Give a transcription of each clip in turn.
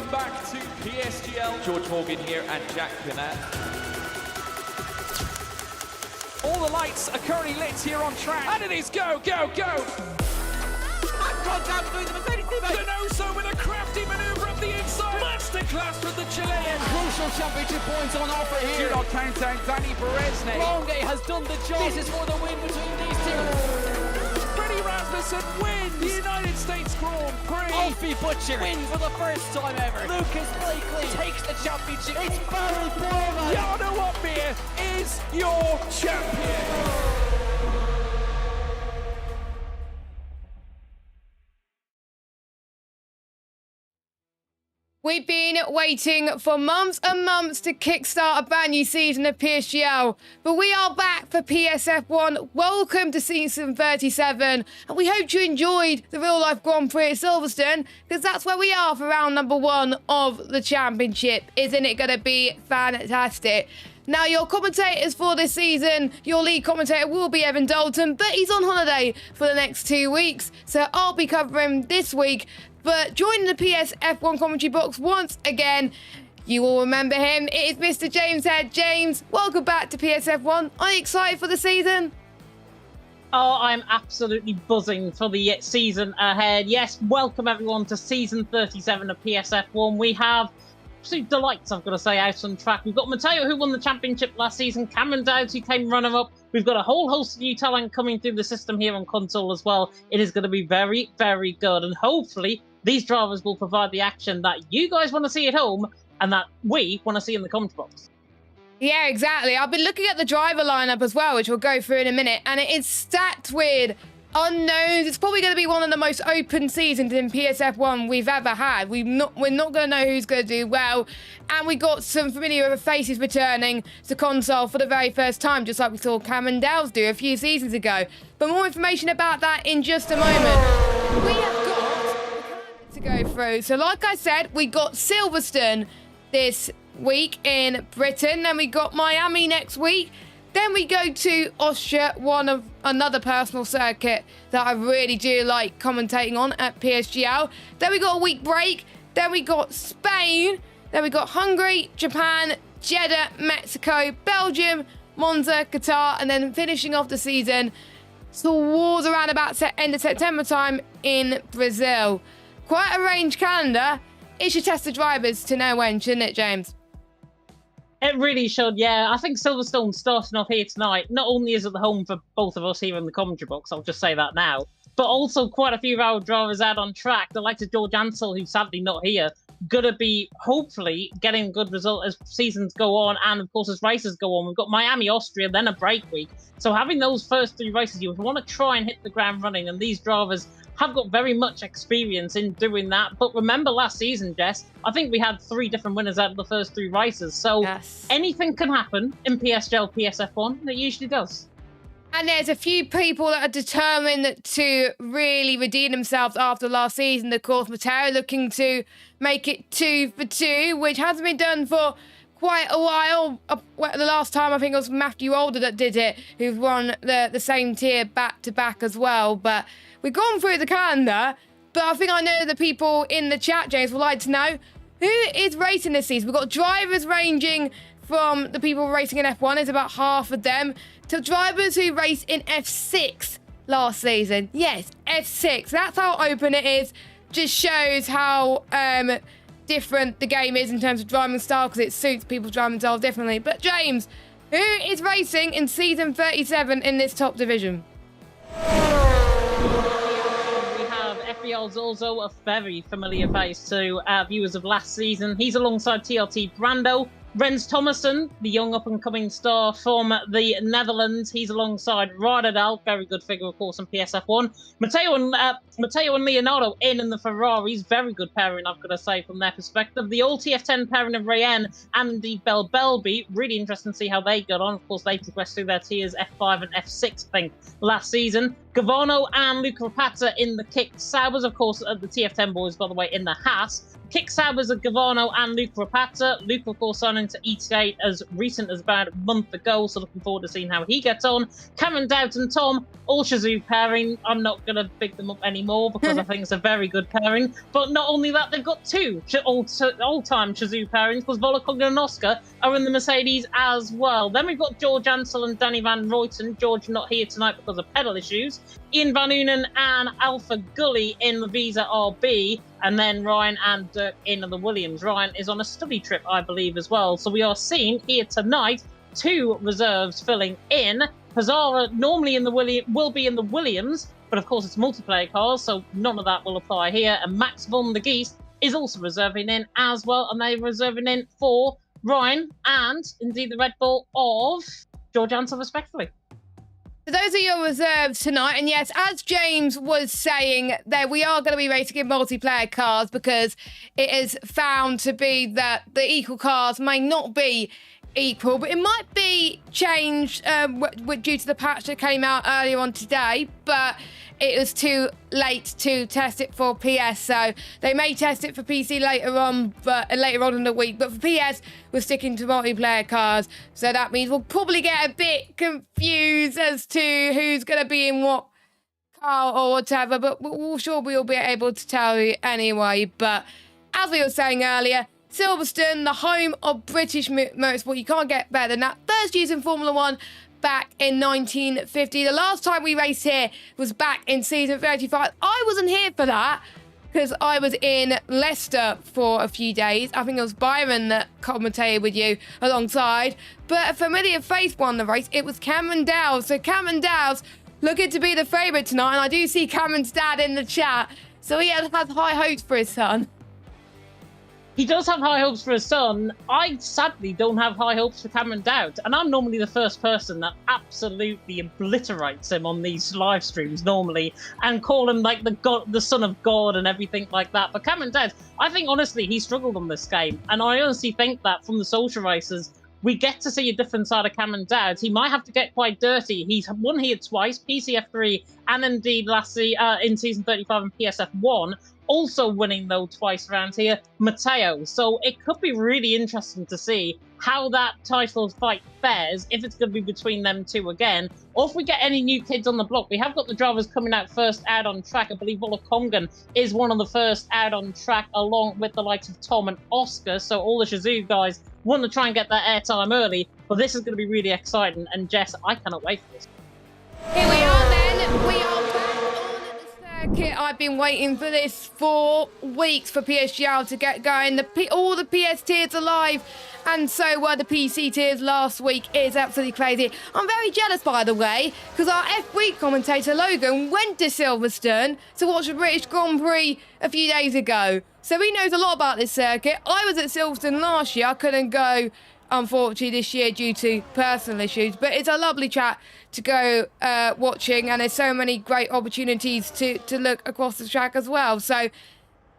welcome back to PSGL. George Morgan here and Jack Pinnett. All the lights are currently lit here on track, and it is go, go, go! Donoso with a crafty manoeuvre up the inside. Masterclass from the Chilean. Crucial championship points on offer here. Do not count down Danny Berezne. Longe has done the job. This is for the win between these two. Freddie Rasmussen wins the United States Grand Prix. Alfie Butcher wins for the first time ever. Lucas Blakely takes the championship. It's Barry Foreman. Jarno Opmeer is your champion. We've been waiting for months and months to kickstart a brand new season of PSGL, but we are back for PSF1. Welcome to season 37, and we hope you enjoyed the real-life Grand Prix at Silverstone, because that's where we are for round number 1 of the championship. Isn't it going to be fantastic? Now, your commentators for this season, your lead commentator will be Evan Dalton, but he's on holiday for the next 2 weeks, so I'll be covering this week. But joining the PSF1 commentary box once again, you all remember him. It is Mr. James Head. James, welcome back to PSF1. Are you excited for the season? Oh, I'm absolutely buzzing for the season ahead. Yes, welcome everyone to season 37 of PSF1. We have absolute delights, I've got to say, out on track. We've got Matteo, who won the championship last season. Cameron Dowds, who came runner-up. We've got a whole host of new talent coming through the system here on console as well. It is going to be very, very good. And hopefully, these drivers will provide the action that you guys want to see at home and that we want to see in the comment box. Yeah, exactly. I've been looking at the driver lineup as well, which we'll go through in a minute, and it is stacked with unknowns. It's probably going to be one of the most open seasons in PSF1 we've ever had. We're not going to know who's going to do well, and we got some familiar faces returning to console for the very first time, just like we saw Cameron Dowds do a few seasons ago. But more information about that in just a moment. We have got to go through. So like I said, we got Silverstone this week in Britain, then we got Miami next week, then we go to Austria, another personal circuit that I really do like commentating on at PSGL. Then we got a week break, then we got Spain, then we got Hungary, Japan, Jeddah, Mexico, Belgium, Monza, Qatar, and then finishing off the season towards around about end of September time in Brazil. Quite a range calendar. It should test the drivers to know when, shouldn't it, James? It really should, yeah. I think Silverstone starting off here tonight, not only is it the home for both of us here in the commentary box, I'll just say that now, but also quite a few of our drivers out on track. The likes of George Ansell, who's sadly not here, gonna be hopefully getting a good result as seasons go on and of course as races go on. We've got Miami, Austria, then a break week. So having those first 3 races, you want to try and hit the ground running, and these drivers have got very much experience in doing that. But remember last season, Jess, I think we had 3 different winners out of the first 3 races. So yes, anything can happen in PSGL PSF1. It usually does. And there's a few people that are determined to really redeem themselves after last season. Of course, Matteo looking to make it 2 for 2, which hasn't been done for quite a while. The last time I think it was Matthew Older that did it, who's won the same tier back to back as well. But we've gone through the calendar, but I think I know the people in the chat, James, would like to know who is racing this season. We've got drivers ranging from the people racing in F1, is about half of them, to drivers who raced in F6 last season. Yes, F6. That's how open it is. Just shows how different the game is in terms of driving style, because it suits people's driving style differently. But James, who is racing in season 37 in this top division? We have FBL Zorzo, a very familiar face to viewers of last season. He's alongside TLT Brando. Rens Thomason, the young up-and-coming star from the Netherlands. He's alongside Radadal, very good figure, of course, in PSF1. Matteo and Leonardo in the Ferraris, very good pairing, I've got to say, from their perspective. The all TF10 pairing of Rayen and indeed Bell Belby, really interesting to see how they got on. Of course, they progressed through their tiers F5 and F6, I think, last season. Gavano and Luca Rapazza in the Kick Saubers, of course, the TF10 boys, by the way, in the Haas. Kick Saubers of Gavano and Luca Rapazza. Luca, of course, signing into ETA as recent as about a month ago, so looking forward to seeing how he gets on. Cameron Dowd and Tom, all Shazoo pairing. I'm not going to pick them up anymore because I think it's a very good pairing. But not only that, they've got two all-time Shazoo pairings because Volakonga and Oscar are in the Mercedes as well. Then we've got George Ansel and Danny Van Ruyten. George not here tonight because of pedal issues. Ian Van Unen and Alpha Gully in the Visa RB. And then Ryan and Dirk in the Williams. Ryan is on a study trip, I believe, as well. So we are seeing here tonight two reserves filling in. Hazara normally will be in the Williams, but of course it's multiplayer cars, so none of that will apply here. And Max von der Geest is also reserving in as well, and they're reserving in for Ryan and indeed the Red Bull of George Ansel, respectively. So those are your reserves tonight. And yes, as James was saying, there we are going to be racing in multiplayer cars because it is found to be that the equal cars may not be equal, but it might be changed due to the patch that came out earlier on today, but it was too late to test it for PS, so they may test it for PC later on in the week, but for PS we're sticking to multiplayer cars, so that means we'll probably get a bit confused as to who's going to be in what car or whatever, but we'll sure we'll be able to tell you anyway. But as we were saying earlier, Silverstone, the home of British motorsport, you can't get better than that. First used in Formula 1 back in 1950. The last time we raced here was back in season 35. I wasn't here for that because I was in Leicester for a few days. I think it was Byron that commentated with you alongside. But a familiar face won the race. It was Cameron Dowd. So Cameron Dowd's looking to be the favourite tonight. And I do see Cameron's dad in the chat. So he has high hopes for his son. He does have high hopes for his son. I sadly don't have high hopes for Cameron Dowd, and I'm normally the first person that absolutely obliterates him on these live streams normally and call him like the son of God and everything like that. But Cameron Dowd, I think honestly he struggled on this game, and I honestly think that from the social races we get to see a different side of Cameron Dowd. He might have to get quite dirty. He's won here twice, PCF3 and indeed lastly in season 35 and PSF1. Also winning, though, twice around here, Matteo. So it could be really interesting to see how that title fight fares, if it's going to be between them two again, or if we get any new kids on the block. We have got the drivers coming out first out on track. I believe Volakonga is one of the first out on track, along with the likes of Tom and Oscar. So all the Shazoo guys want to try and get that airtime early, but this is going to be really exciting. And Jess, I cannot wait for this. Here we are then. We are back on the circuit. I've been waiting for this for weeks for PSGL to get going. All the PS tiers are live, and so were the PC tiers last week. It's absolutely crazy. I'm very jealous, by the way, because our F-Week commentator Logan went to Silverstone to watch the British Grand Prix a few days ago. So he knows a lot about this circuit. I was at Silverstone last year. I couldn't go, unfortunately, this year due to personal issues. But it's a lovely chat to go watching, and there's so many great opportunities to look across the track as well. So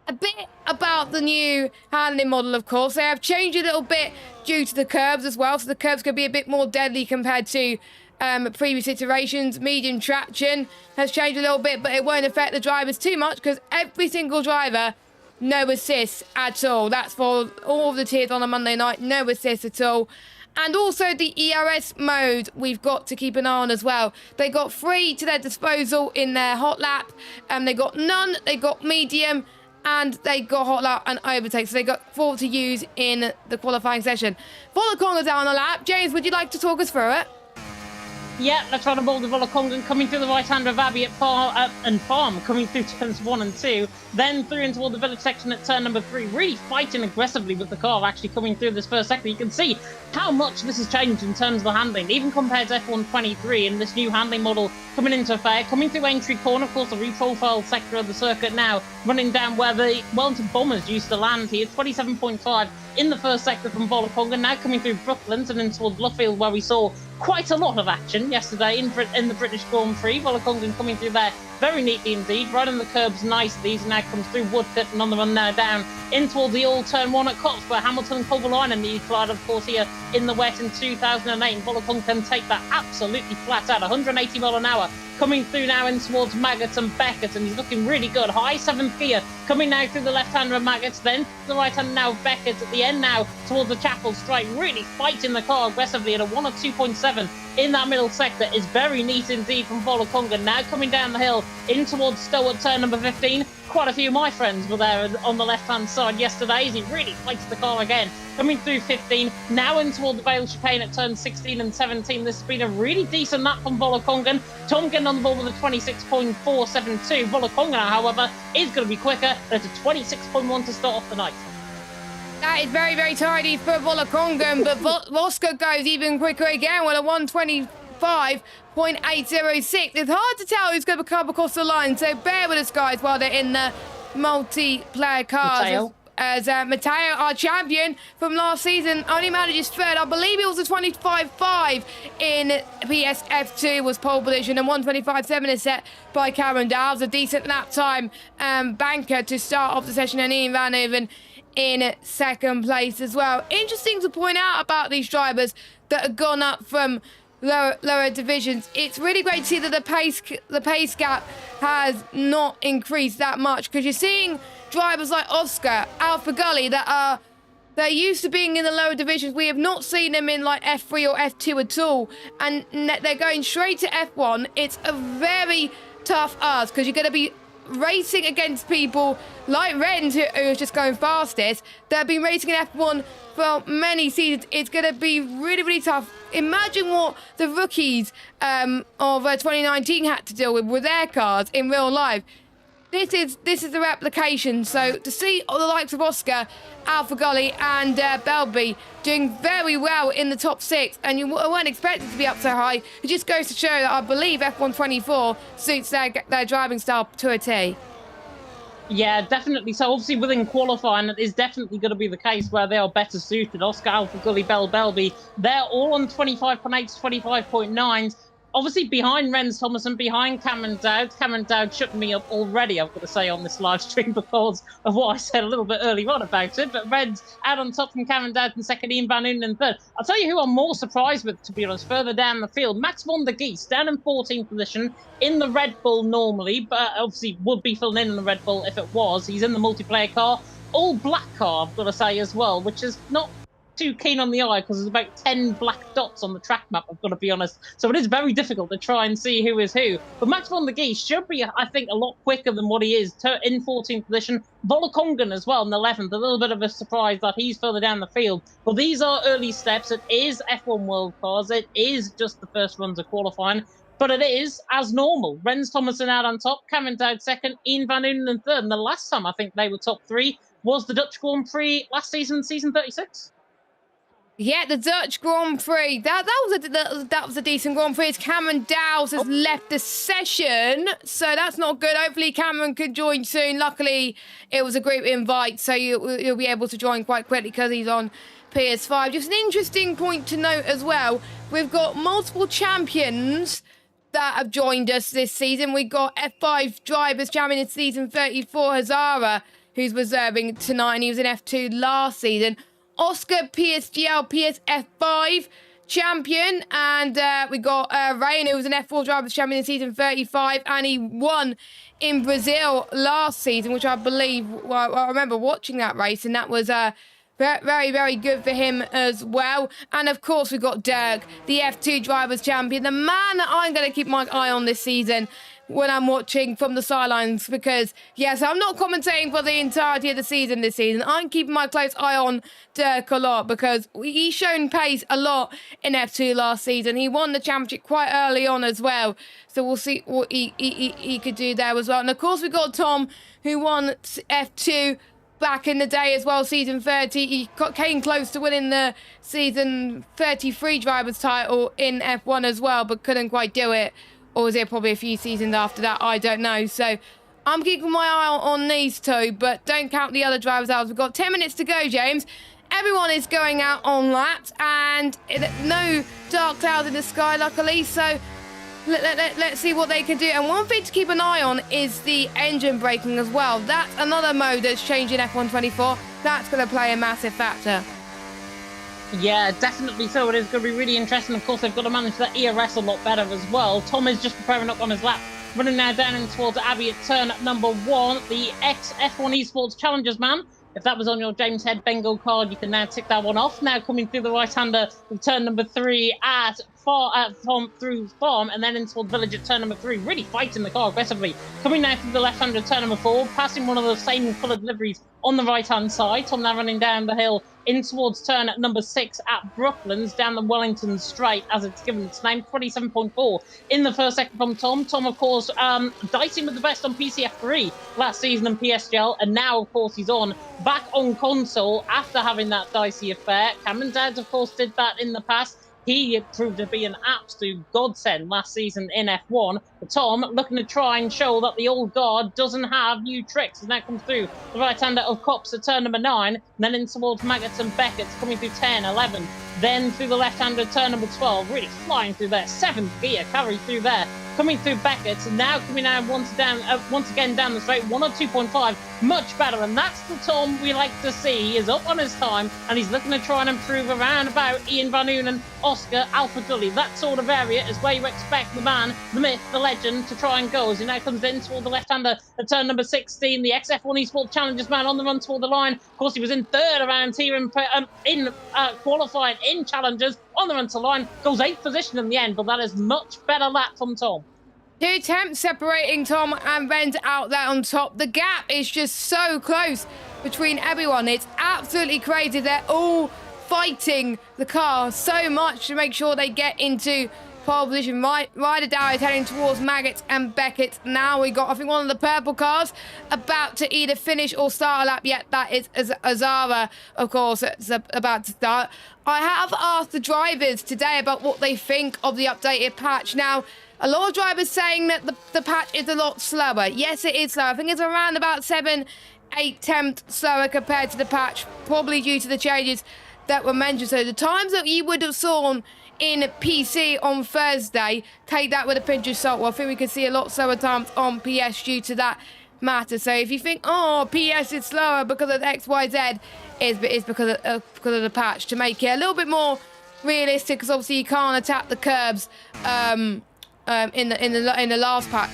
a bit about the new handling model, of course. They have changed a little bit due to the curbs as well. So the curbs can be a bit more deadly compared to previous iterations. Medium traction has changed a little bit, but it won't affect the drivers too much because every single driver, no assists at all. That's for all of the tiers on a Monday night, no assists at all. And also the ERS mode we've got to keep an eye on as well. They got 3 to their disposal in their hot lap. They got none, they got medium, and they got hot lap and overtake. So they got 4 to use in the qualifying session. Volakonga's out on the lap. James, would you like to talk us through it? Yeah, let's run a ball to Volakonga coming through the right hand of Abbey at Farm, coming through turns 1 and 2, then through into all the village section at turn number 3, really fighting aggressively with the car actually coming through this first sector. You can see how much this has changed in terms of the handling, even compared to F1 23 and this new handling model coming into effect, coming through entry corner, of course, the reprofiled sector of the circuit now, running down where the Wellington Bombers used to land here, 27.5 in the first sector from Volakonga, now coming through Brooklands and in towards Luffield, where we saw quite a lot of action yesterday in the British Grand Prix. Volakonga coming through there very neatly indeed. Right on the curbs nicely. He now comes through Woodcut and on the run now down in towards the all turn one at Cops, where Hamilton and Kovalainen nearly collided, of course, here in the wet in 2008. Volokong can take that absolutely flat out, 180 mile an hour. Coming through now in towards Maggots and Beckett, and he's looking really good. High 7th gear, coming now through the left-hander of Maggots, then to the right-hander now of Beckett. At the end now towards the Chapel Strike, really fighting the car aggressively at a 1 or 2.7 in that middle sector. Is very neat indeed from Volokonga. Now coming down the hill in towards Stowe at turn number 15. Quite a few of my friends were there on the left-hand side yesterday as he really fights the car again. Coming through 15, now in toward the Vale chicane at turn 16 and 17. This has been a really decent lap from Volokongan. Tom getting on the ball with a 26.472. Volokongan, however, is going to be quicker. There's a 26.1 to start off the night. That is very, very tidy for Volokongan, but Voska goes even quicker again with a 125.806. It's hard to tell who's going to come across the line, so bear with us, guys, while they're in the multiplayer cars. As Matteo, our champion from last season, only manages third. I believe it was a 25.5 in PSF2 was pole position, and 125.7 is set by Cameron Dowles. A decent lap time banker to start off the session, and Ian Van Hoven in second place as well. Interesting to point out about these drivers that have gone up from lower divisions. It's really great to see that the pace gap has not increased that much, because you're seeing drivers like Oscar, Alpha Gully they're used to being in the lower divisions. We have not seen them in like F3 or F2 at all, and they're going straight to F1. It's a very tough ask, because you're going to be racing against people like Renz, who is just going fastest. They've been racing in F1 for many seasons. It's going to be really, really tough. Imagine what the rookies of 2019 had to deal with their cars in real life. This is the replication. So to see all the likes of Oscar, Alpha Gully and Belby doing very well in the top 6, and you weren't expected to be up so high, it just goes to show that I believe F124 suits their driving style to a T. Yeah, definitely. So obviously within qualifying, it is definitely going to be the case where they are better suited. Oscar, Alpha Gully, Belby, they're all on 25.8s, 25.9s. Obviously, behind Renz Thomas and behind Cameron Dowd. Cameron Dowd shut me up already, I've got to say, on this live stream because of what I said a little bit earlier on about it. But Renz out on top from Cameron Dowd in second, Ian Van Unen in third. I'll tell you who I'm more surprised with, to be honest, further down the field. Max von der Geest down in 14th position in the Red Bull normally, but obviously would be filling in the Red Bull if it was. He's in the multiplayer car. All black car, I've got to say, as well, which is not too keen on the eye because there's about 10 black dots on the track map, I've got to be honest. So it is very difficult to try and see who is who. But Max von der Geest should be, I think, a lot quicker than what he is in 14th position. Volokongan as well in 11th. A little bit of a surprise that he's further down the field. But these are early steps. It is F1 World Cars. It is just the first runs of qualifying. But it is as normal. Renz Thomason out on top, Cameron Dowd second, Ian Van Unen in third. And the last time I think they were top 3 was the Dutch Grand Prix last season, season 36. Yeah, the Dutch Grand Prix. That was a decent Grand Prix. Cameron Dowles has left the session, so that's not good. Hopefully Cameron could join soon. Luckily, it was a group invite, so you'll be able to join quite quickly because he's on PS5. Just an interesting point to note as well. We've got multiple champions that have joined us this season. We've got F5 Drivers Champion in season 34, Hazara, who's reserving tonight, and he was in F2 last season. Oscar PSGL PSF5 champion, and we got Rain, who was an F4 Drivers Champion in season 35, and he won in Brazil last season, which I believe, well, I remember watching that race, and that was very, very good for him as well. And of course, we've got Dirk, the F2 Drivers Champion, the man that I'm going to keep my eye on this season when I'm watching from the sidelines, because yes, I'm not commentating for the entirety of the season this season. I'm keeping my close eye on Dirk a lot because he's shown pace a lot in F2 last season. He won the championship quite early on as well, so we'll see what he could do there as well. And of course, we've got Tom, who won F2 back in the day as well, season 30. He came close to winning the season 33 drivers title in F1 as well, but couldn't quite do it. Or was it probably a few seasons after that? I don't know. So I'm keeping my eye on these two, but don't count the other drivers out. We've got 10 minutes to go, James. Everyone is going out on laps, and no dark clouds in the sky, luckily. So Let's see what they can do. And one thing to keep an eye on is the engine braking as well. That's another mode that's changing F1 24. That's going to play a massive factor. Yeah, definitely so. It is going to be really interesting. Of course, they've got to manage that ERS a lot better as well. Tom is just preparing up on his lap. Running now down in towards Abbey at turn number 1. The ex-F1 Esports Challengers man. If that was on your James Head bingo card, you can now tick that one off. Now coming through the right-hander with turn number 3 through Farm, and then in towards Village at turn number 3. Really fighting the car aggressively. Coming now through the left-hander turn number 4, passing one of the same coloured liveries on the right-hand side. Tom now running down the hill in towards turn at number 6 at Brooklands, down the Wellington Straight, as it's given its name, 27.4 in the first second from Tom. Tom, of course, dicing with the best on PCF3 last season in PSGL, and now, of course, he's back on console after having that dicey affair. Cameron Dowd, of course, did that in the past. He proved to be an absolute godsend last season in F1. But Tom looking to try and show that the old guard doesn't have new tricks. And that comes through the right-hander of Cops at turn number 9. And then in towards Maggots and Beckett's coming through 10, 11. Then through the left-hander turn number 12. Really flying through there. 7th gear carry through there. Coming through Beckett's. And now coming out once again down the straight. 102.5. Much better. And that's the Tom we like to see. He is up on his time. And he's looking to try and improve around about Ian Van Unen, Oscar, Alpha Gully. That sort of area is where you expect the man, the myth, the legend to try and go. As he now comes in toward the left-hander at turn number 16. The ex-F1 Esports Challengers man on the run toward the line. Of course, he was in third around here in qualifying in Challengers. On the run to the line. Goes 8th position in the end, but that is much better lap from Tom. 2 tenths separating Tom and Renz out there on top. The gap is just so close between everyone. It's absolutely crazy. They're all fighting the car so much to make sure they get into pole position. Ryder Dow is heading towards Maggots and Beckett. Now we got, I think, one of the purple cars about to either finish or start a lap. Yet that is Azara, of course, it's about to start. I have asked the drivers today about what they think of the updated patch. Now, a lot of drivers saying that the patch is a lot slower. Yes, it is slow. I think it's around about 7-8 tenths slower compared to the patch, probably due to the changes that were mentioned. So the times that you would have saw in PC on Thursday, take that with a pinch of salt. Well, I think we could see a lot slower times on PS due to that matter. So if you think, oh, PS is slower because of X, Y, Z, it's because of the patch to make it a little bit more realistic. Because obviously you can't attack the curbs in the last pack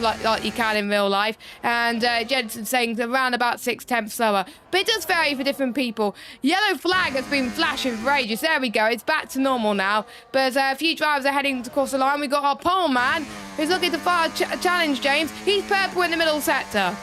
like you can in real life. And Jensen saying around about 6 tenths slower, but it does vary for different people. Yellow flag has been flashing for ages. There we go, it's back to normal now, but a few drivers are heading across the line. We got our pole man who's looking to fire a challenge. James, he's purple in the middle sector.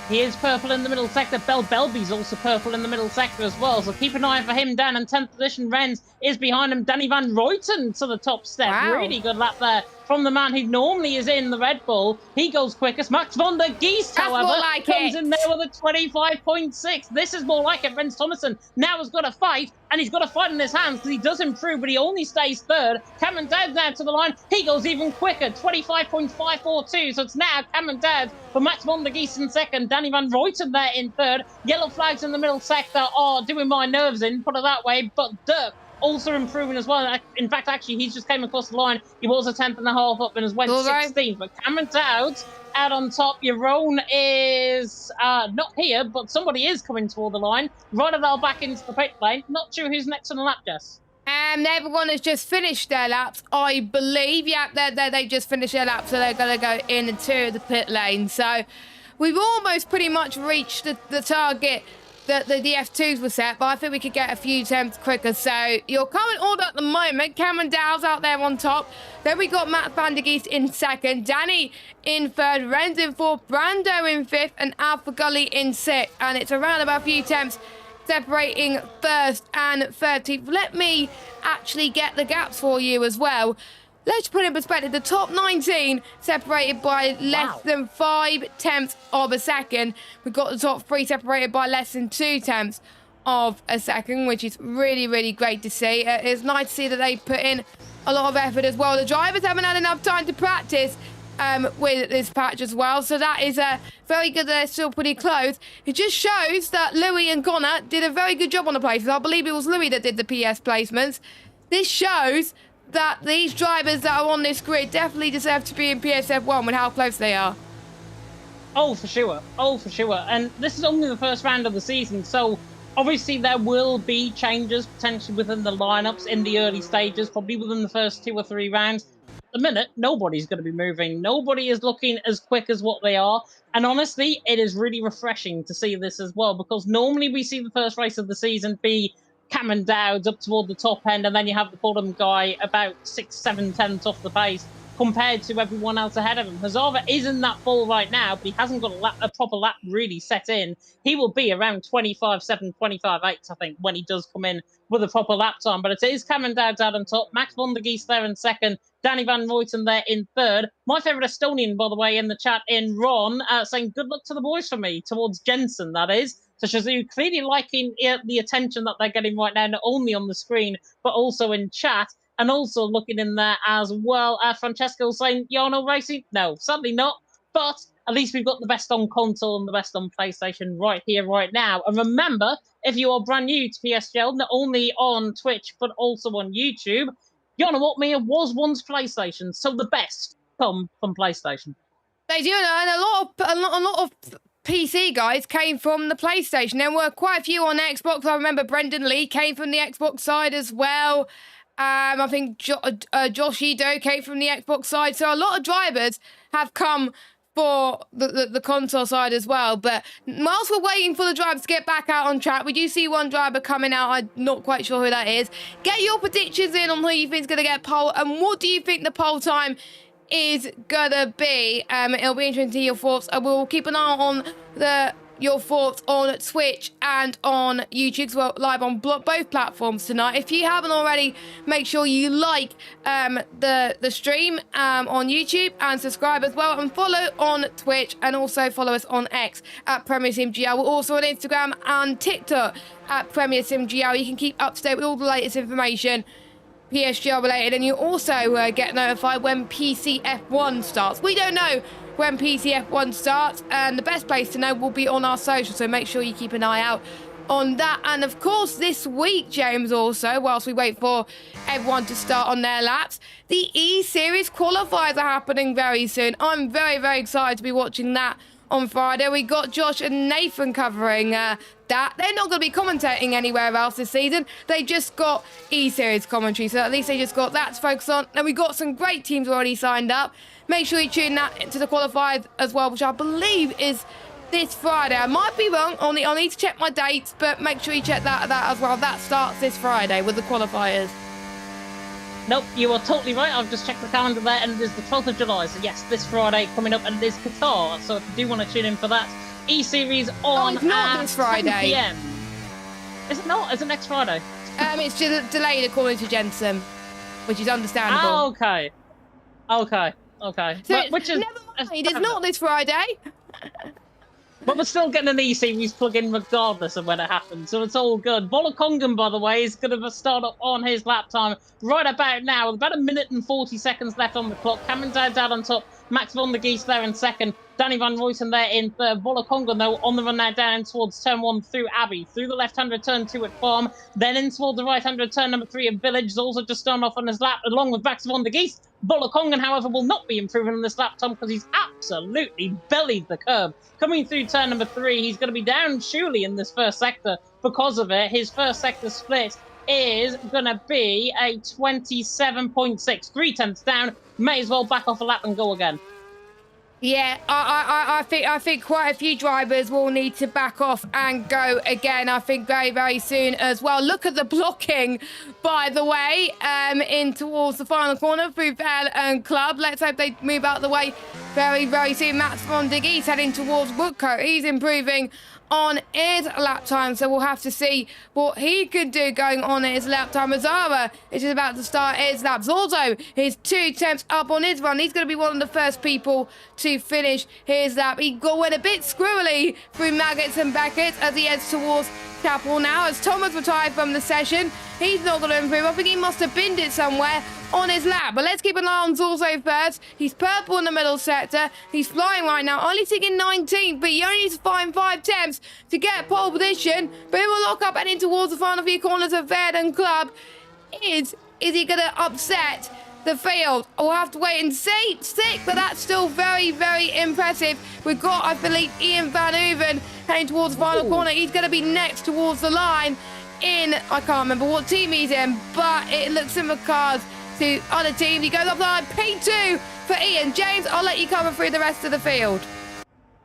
He is purple in the middle sector. Belby's also purple in the middle sector as well. So keep an eye for him down in 10th position. Renz is behind him. Danny Van Ruyten to the top step. Wow. Really good lap there from the man who normally is in the Red Bull. He goes quickest. Max von der Geest, however, comes in there with a 25.6. This is more like it. Renz Thomason now has got a fight, and he's got a fight in his hands because he does improve, but he only stays third. Cameron Dowd now to the line. He goes even quicker, 25.542. So it's now Cameron Dowd for Max von der Geest in second. Danny Van Ruyten there in third. Yellow flags in the middle sector are doing my nerves in, put it that way, but Dirk also improving as well. In fact, actually, he just came across the line. He was a 10th and a half up and has went 16th. But Cameron Dowd out on top. Yaron is not here, but somebody is coming toward the line. Ryder back into the pit lane. Not sure who's next on the lap, Jess. Everyone has just finished their laps, I believe. Yeah, they just finished their laps, so they're going to go into the pit lane. So we've almost pretty much reached the target that the DF2s were set, but I think we could get a few tenths quicker. So your current order at the moment, Cameron Dow's out there on top. Then we got Matt van der Geest in second, Danny in third, Renz in fourth, Brando in fifth, and Alpha Gully in sixth. And it's around about a few tenths separating first and 13th. Let me actually get the gaps for you as well. Let's put in perspective, the top 19 separated by less than 5 tenths of a second. We've got the top 3 separated by less than 2 tenths of a second, which is really, really great to see. It's nice to see that they put in a lot of effort as well. The drivers haven't had enough time to practice with this patch as well, so that is very good that they're still pretty close. It just shows that Louis and Connor did a very good job on the places. I believe it was Louis that did the PS placements. This shows that these drivers that are on this grid definitely deserve to be in PSF1 with how close they are. Oh, for sure. Oh, for sure. And this is only the first round of the season, so obviously there will be changes potentially within the lineups in the early stages, probably within the first 2 or 3 rounds. At the minute, nobody's going to be moving. Nobody is looking as quick as what they are. And honestly, it is really refreshing to see this as well, because normally we see the first race of the season be Cameron Dowds up toward the top end, and then you have the bottom guy about 6, 7 tenths off the pace compared to everyone else ahead of him. Hazava is in that ball right now, but he hasn't got a proper lap really set in. He will be around 25.7, 25.8, I think, when he does come in with a proper lap time. But it is Cameron Dowds out on top, Max von der Geest there in second, Danny Van Ruyten there in third. My favourite Estonian, by the way, in the chat, in Ron, saying good luck to the boys for me, towards Jensen, that is. So Shazoo clearly liking the attention that they're getting right now, not only on the screen, but also in chat. And also looking in there as well. Francesco saying, Yarno Racing? No, sadly not. But at least we've got the best on console and the best on PlayStation right here, right now. And remember, if you are brand new to PSGL, not only on Twitch, but also on YouTube, Yarno What Me was once PlayStation. So the best come from PlayStation. They do, and a lot of PC guys came from the PlayStation. There were quite a few on Xbox. I remember Brendan Lee came from the Xbox side as well. I think Josh Ido came from the Xbox side. So a lot of drivers have come for the console side as well. But whilst we're waiting for the drivers to get back out on track, we do see one driver coming out. I'm not quite sure who that is. Get your predictions in on who you think is going to get pole, and what do you think the pole time is gonna be. It'll be interesting to hear your thoughts. We'll keep an eye on your thoughts on Twitch and on YouTube, as well, live on both platforms tonight. If you haven't already, make sure you like the stream on YouTube and subscribe as well, and follow on Twitch, and also follow us on X at Premier Sim GL. We're also on Instagram and TikTok at Premier Sim GL. You can keep up to date with all the latest information PSGL related, and you also get notified when PCF1 starts. We don't know when PCF1 starts, and the best place to know will be on our social, so make sure you keep an eye out on that. And of course, this week, James, also, whilst we wait for everyone to start on their laps, the E-Series qualifiers are happening very soon. I'm very, very excited to be watching that on Friday. We got Josh and Nathan covering that. They're not going to be commentating anywhere else this season. They just got E-Series commentary, so at least they just got that to focus on. And we got some great teams already signed up. Make sure you tune that to the qualifiers as well, which I believe is this Friday. I might be wrong. I'll need to check my dates, but make sure you check that as well. That starts this Friday with the qualifiers. Nope, you are totally right. I've just checked the calendar there, and it is the 12th of July. So yes, this Friday coming up, and it is Qatar. So if you do want to tune in for that, E-Series on it's not this Friday. 10 PM. Is it not? Is it next Friday? It's just delayed according to Jensen, which is understandable. Oh, okay. So which is never mind. It's not this Friday. But we're still getting an E-Series plug-in regardless of when it happens, so it's all good. Volokongan, by the way, is going to start up on his lap time right about now, with about 1 minute and 40 seconds left on the clock. Cameron Dowds out on top, Max von der Geest there in second, Danny Van Ruyten there in third. Volokongan, though, on the run now down towards turn 1 through Abbey, through the left-hander turn 2 at Farm, then in towards the right-hander turn number 3 at Village. Is also just starting off on his lap, along with Max von der Geest. Volokongan, however, will not be improving on this lap time because he's absolutely bellied the curb. Coming through turn number 3, he's going to be down surely in this first sector because of it. His first sector split is going to be a 27.6, 3 tenths down. May as well back off a lap and go again. Yeah, I think quite a few drivers will need to back off and go again. I think very, very soon as well. Look at the blocking, by the way, in towards the final corner through Bell and Club. Let's hope they move out the way very, very soon. Max von der Geest heading towards Woodcote. He's improving on his lap time, so we'll have to see what he could do going on his lap time. Azara is just about to start his laps. Also, his 2 tenths up on his run. He's going to be one of the first people to finish his lap. He went a bit squirrely through Maggots and Beckett as he heads towards Chapel now. As Thomas retired from the session, he's not going to improve. I think he must have binned it somewhere on his lap. But let's keep an eye on Zorzo first. He's purple in the middle sector. He's flying right now, only taking 19th, but he only needs to find 5 temps to get pole position. But he will lock up heading towards the final few corners of Verdun Club is Is he going to upset the field? We'll have to wait and see. Sick, but that's still very, very impressive. We've got, I believe, Ian Van Hooven heading towards the final corner. He's going to be next towards the line in, I can't remember what team he's in, but it looks similar cars to other teams. He goes up the line, P2 for Ian. James, I'll let you cover through the rest of the field.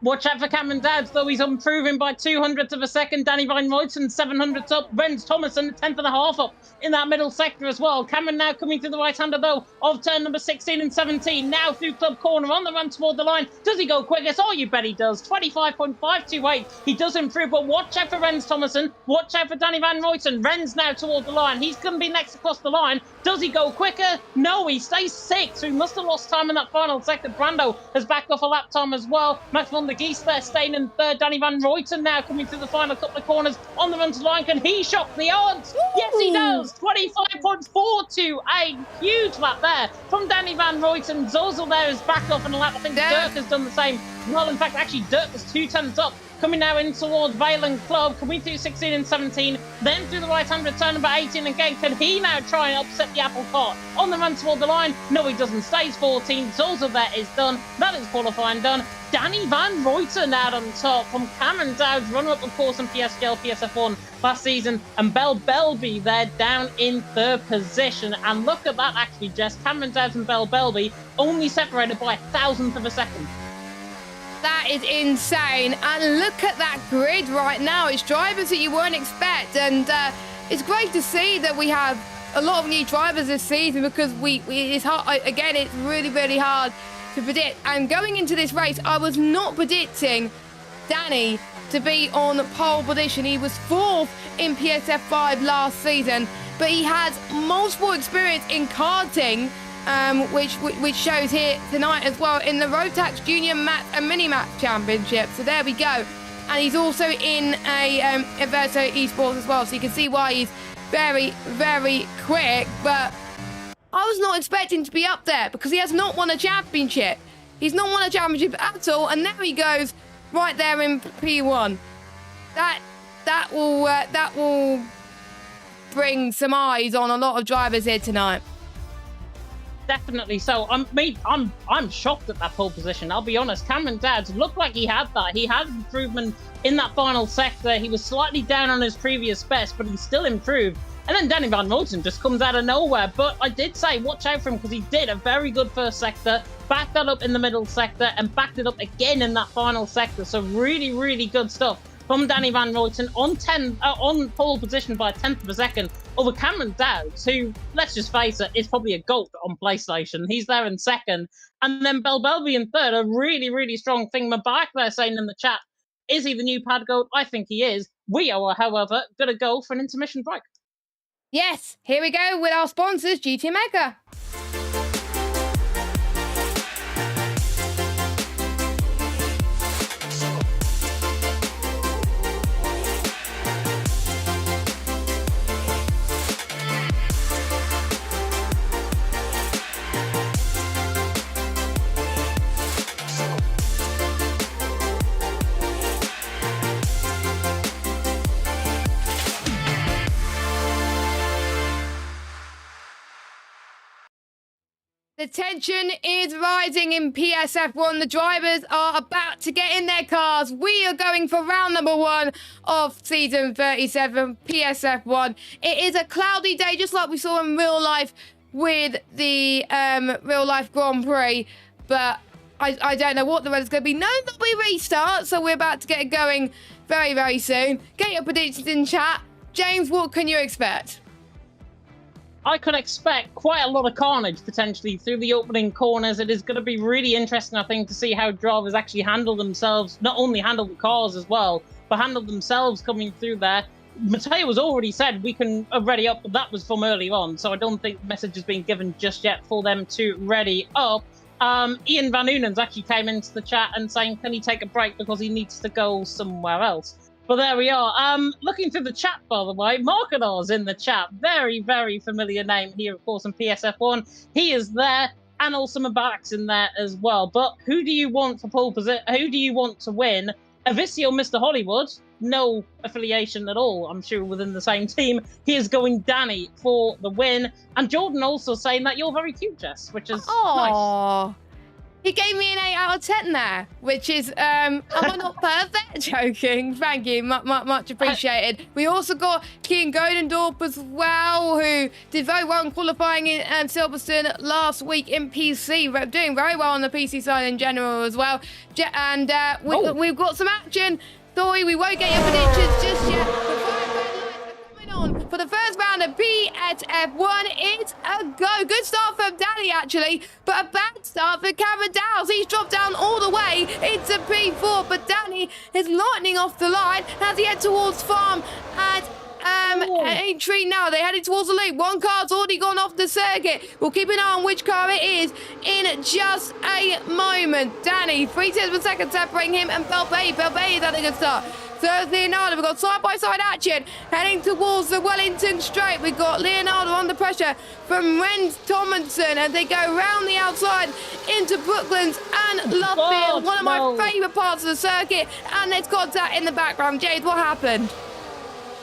Watch out for Cameron Dowds, though he's improving by 200ths of a second. Danny Van Ruyten, 700ths up. Rens Thomason, 10th and a half up in that middle sector as well. Cameron now coming through the right-hander, though, of turn number 16 and 17. Now through club corner on the run toward the line. Does he go quickest? Oh, you bet he does. 25.528. He does improve, but watch out for Rens Thomason. Watch out for Danny Van Ruyten. Rens now toward the line. He's going to be next across the line. Does he go quicker? No, he stays 6th. So he must have lost time in that final sector. Brando has backed off a lap time as well. Max von der Geest there staying in 3rd. Danny Van Ruyten now coming through the final couple of corners on the run to the line. Can he shock the odds? Ooh. Yes, he does. 25.428. Huge lap there from Danny Van Ruyten. Zozel there is backed off in a lap. I think Dirk has done the same. Well, in fact, actually, Dirk was 2/10 up. Coming now in towards Valen Club, coming through 16 and 17, then through the right-hand turn number 18 again. Can he now try and upset the apple cart on the run toward the line? No, he doesn't. Stays 14. Zozel there is done. That is qualifying done. Danny Van Ruyten out on top from Cameron Dowds, runner-up, of course, in PSGL, PSF1 last season. And Bell Belby there down in 3rd position. And look at that, actually, Jess. Cameron Dowds and Bell Belby only separated by 1,000th of a second. That is insane. And look at that grid right now. It's drivers that you won't expect. And it's great to see that we have a lot of new drivers this season, because it's hard. Again, it's really, really hard to predict. And going into this race, I was not predicting Danny to be on pole position. He was 4th in PSF5 last season, but he has multiple experience in karting, which shows here tonight as well in the Rotax Junior Map and Mini Map Championship. So there we go. And he's also in a Verso Esports as well, so you can see why he's very, very quick. But I was not expecting to be up there, because he has not won a championship. He's not won a championship at all, and now he goes right there in P1. That will bring some eyes on a lot of drivers here tonight. Definitely so. I'm shocked at that pole position. I'll be honest. Cameron Dowds looked like he had that. He had improvement in that final sector. He was slightly down on his previous best, but he still improved. And then Danny Van Ruyten just comes out of nowhere. But I did say, watch out for him, because he did a very good first sector, backed that up in the middle sector, and backed it up again in that final sector. So really, really good stuff from Danny Van Ruyten on pole position by 1/10 of a second over Cameron Dowds, who, let's just face it, is probably a GOAT on PlayStation. He's there in 2nd. And then Bell Belby in 3rd, a really, really strong thing. Mabak there saying in the chat, is he the new pad GOAT? I think he is. We are, however, going to go for an intermission break. Yes, here we go with our sponsors, GT Mega. The tension is rising in PSF1. The drivers are about to get in their cars. We are going for round number 1 of season 37, PSF1. It is a cloudy day, just like we saw in real life with the real life Grand Prix. But I don't know what the weather's going to be. No, there'll be restart, so we're about to get it going very, very soon. Get your predictions in chat. James, what can you expect? I could expect quite a lot of carnage, potentially, through the opening corners. It is going to be really interesting, I think, to see how drivers actually handle themselves, not only handle the cars as well, but handle themselves coming through there. Mateo has already said we can ready up, but that was from earlier on, so I don't think the message has been given just yet for them to ready up. Ian Van Unens actually came into the chat and saying, can he take a break because he needs to go somewhere else? But there we are. Looking through the chat, by the way, Markador's in the chat. Very, very familiar name here, of course, in PSF1. He is there, and also Mubarak's in there as well. But who do you want for pole position? Who do you want to win Avicio, Mr. Hollywood, no affiliation at all, I'm sure, within the same team. He is going Danny for the win. And Jordan also saying that you're very cute, Jess, which is nice. He gave me an 8 out of 10 there, which is, am I not perfect? Joking. Thank you. Much appreciated. We also got Kean Godendorp as well, who did very well in qualifying in Silverstone last week in PC. Doing very well on the PC side in general as well. And we've got some action. Sorry, we won't get your predictions just yet. On for the first round of PSF1. It's a go. Good start from Danny, actually, but a bad start for Cameron Dowles. He's dropped down all the way. It's a P4, but Danny is lightning off the line as he heads towards farm at entry now. They're heading towards the loop. One car's already gone off the circuit. We'll keep an eye on which car it is in just a moment. Danny, 3 tenths per second separating him and Belbay. Belbay is having a good start. So Leonardo, we've got side-by-side action heading towards the Wellington Straight. We've got Leonardo under pressure from Rens Tomlinson as they go round the outside into Brooklands and Luffield. One of my favourite parts of the circuit. And there's contact in the background. Jade, what happened?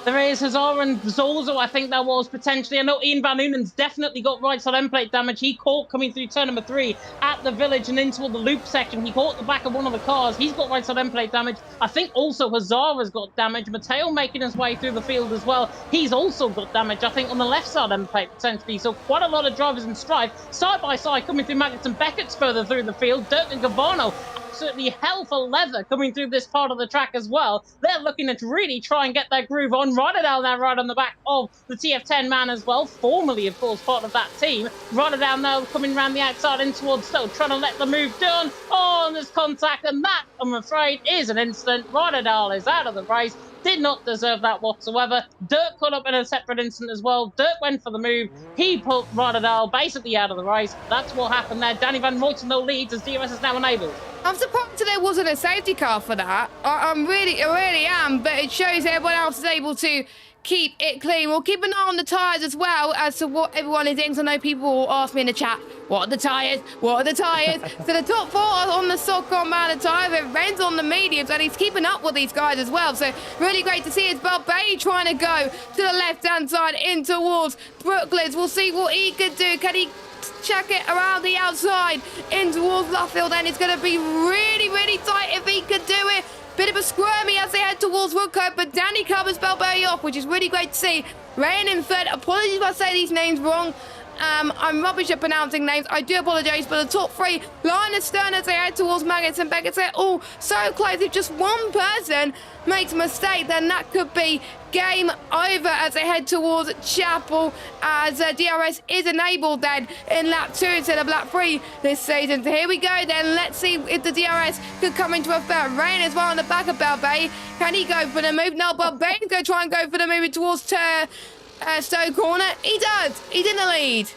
There is Hazard and Zorzo, I think that was potentially. I know Ian Van Unen's definitely got right side end plate damage. He caught coming through turn number 3 at the village and into the loop section. He caught the back of one of the cars. He's got right side end plate damage. I think also Hazard has got damage. Matteo making his way through the field as well. He's also got damage, I think, on the left side end plate potentially. So quite a lot of drivers in strife. Side by side coming through Magnussen. Beckett's further through the field. Dirk and Gavano absolutely hell for leather coming through this part of the track as well. They're looking to really try and get their groove on. Rotterdam now right on the back of the TF10 man as well, formerly, of course, part of that team. Rotterdam now coming around the outside in towards Stowe, trying to let the move done. Oh, and there's contact, and that, I'm afraid, is an incident. Rotterdam is out of the race. Did not deserve that whatsoever. Dirk caught up in a separate incident as well. Dirk went for the move. He put Rotterdam basically out of the race. That's what happened there. Danny Van Ruyten though leads as DRS is now enabled. I'm surprised there wasn't a safety car for that. I really am, but it shows everyone else is able to keep it clean. We'll keep an eye on the tyres as well as to what everyone is in. So I know people will ask me in the chat, what are the tyres? What are the tyres? So the top 4 are on the Stockholm mounted tyre. Ren's on the mediums, and he's keeping up with these guys as well. So really great to see it's Balbay trying to go to the left-hand side in towards Brooklands. We'll see what he can do. Can he chuck it around the outside in towards Luffield? And it's going to be really tight if he could do it. Bit of a squirmy as they head towards Woodcote, but Danny covers Belberry off, which is really great to see. Rayan in third. Apologies if I say these names wrong. I'm rubbish at pronouncing names. I do apologise, but the top 3, line astern as they head towards Maggots and Beckett. They're all so close. If just one person makes a mistake, then that could be game over as they head towards Chapel, as DRS is enabled then in lap 2 instead of lap 3 this season. So here we go then. Let's see if the DRS could come into effect. Rain as well on the back of Balbay. Can he go for the move? No, Balbay's going to try and go for the move towards Stowe corner. He does. He's in the lead.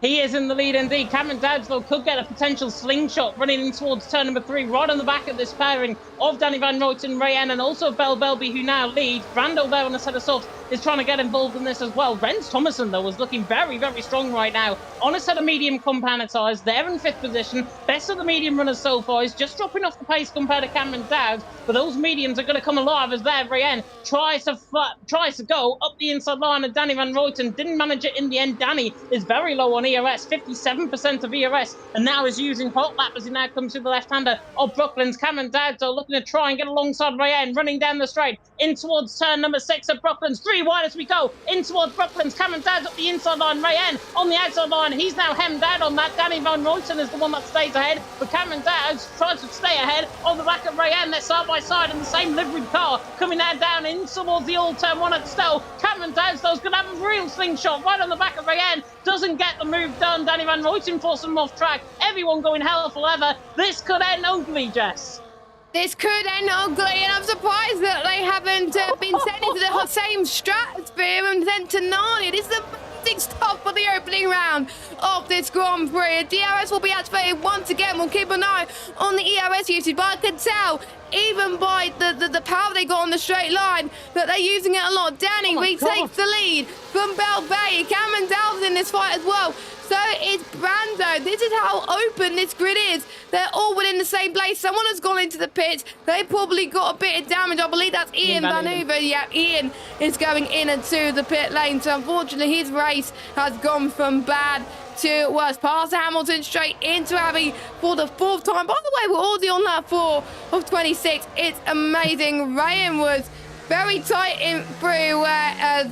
He is in the lead indeed. Cameron Dowds, though, could get a potential slingshot running in towards turn number 3, right on the back of this pairing of Danny Van Ruyten, Rayan, and also Bell Belby, who now lead. Brando there on the set of softs is trying to get involved in this as well. Rens Thomason, though, is looking very strong right now on a set of medium compounded tyres. They're in 5th position. Best of the medium runners so far. He's just dropping off the pace compared to Cameron Dowds, but those mediums are going to come alive as there. Rayan tries to go up the inside line, and Danny Van Ruyten didn't manage it in the end. Danny is very low on ERS, 57% of ERS, and now is using hot lap as he now comes to the left-hander of Brooklands. Cameron Dowds are looking to try and get alongside Rayan, running down the straight in towards turn number 6 of Brooklands. 3 wide as we go in towards Brooklands. Cameron Dowds up the inside line. Rayan on the outside line. He's now hemmed out on that. Danny Van Ruyten is the one that stays ahead, but Cameron Dowds tries to stay ahead on the back of Rayan. They're side by side in the same liveried car, coming now down in towards the old turn 1 at Stowe. Cameron Dowds, though, is going to have a real slingshot right on the back of Rayan. Doesn't get the move done. Danny Van Ruyten forcing him off track. Everyone going hell for leather. This could end ugly, Jess. This could end ugly, and I'm surprised that they haven't been sent into the same stratosphere and sent to Narnia. This is amazing stuff for the opening round of this Grand Prix. DRS will be activated once again. We'll keep an eye on the ERS usage, but I can tell, even by the power they got on the straight line, that they're using it a lot. Danny retakes the lead from Belbay. Cameron Downs in this fight as well. So it's Brando. This is how open this grid is. They're all within the same place. Someone has gone into the pit. They probably got a bit of damage. I believe that's Ian Van Hoover. Yeah, Ian is going in into the pit lane. So unfortunately, his race has gone from bad to worse. Past Hamilton, straight into Abbey for the 4th time. By the way, we're already on that 4 of 26. It's amazing. Ryan was very tight in through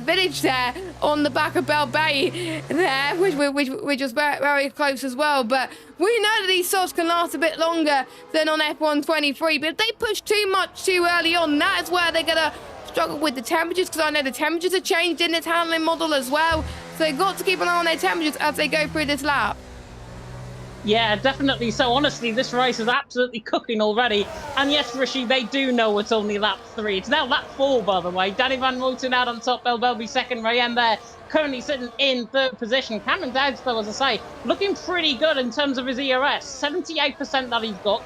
Village there on the back of Bell Bay there, which was very, very close as well. But we know that these softs can last a bit longer than on F1 23. But if they push too much too early on, that is where they're going to struggle with the temperatures, because I know the temperatures have changed in this handling model as well. So they've got to keep an eye on their temperatures as they go through this lap. Yeah, definitely. So honestly, this race is absolutely cooking already. And yes, Rishi, they do know it's only lap 3. It's now lap 4, by the way. Danny Van Rooyen out on top, Belby second, Ryan there currently sitting in 3rd position. Cameron Dowds, though, as I say, looking pretty good in terms of his ERS. 78% that he's got.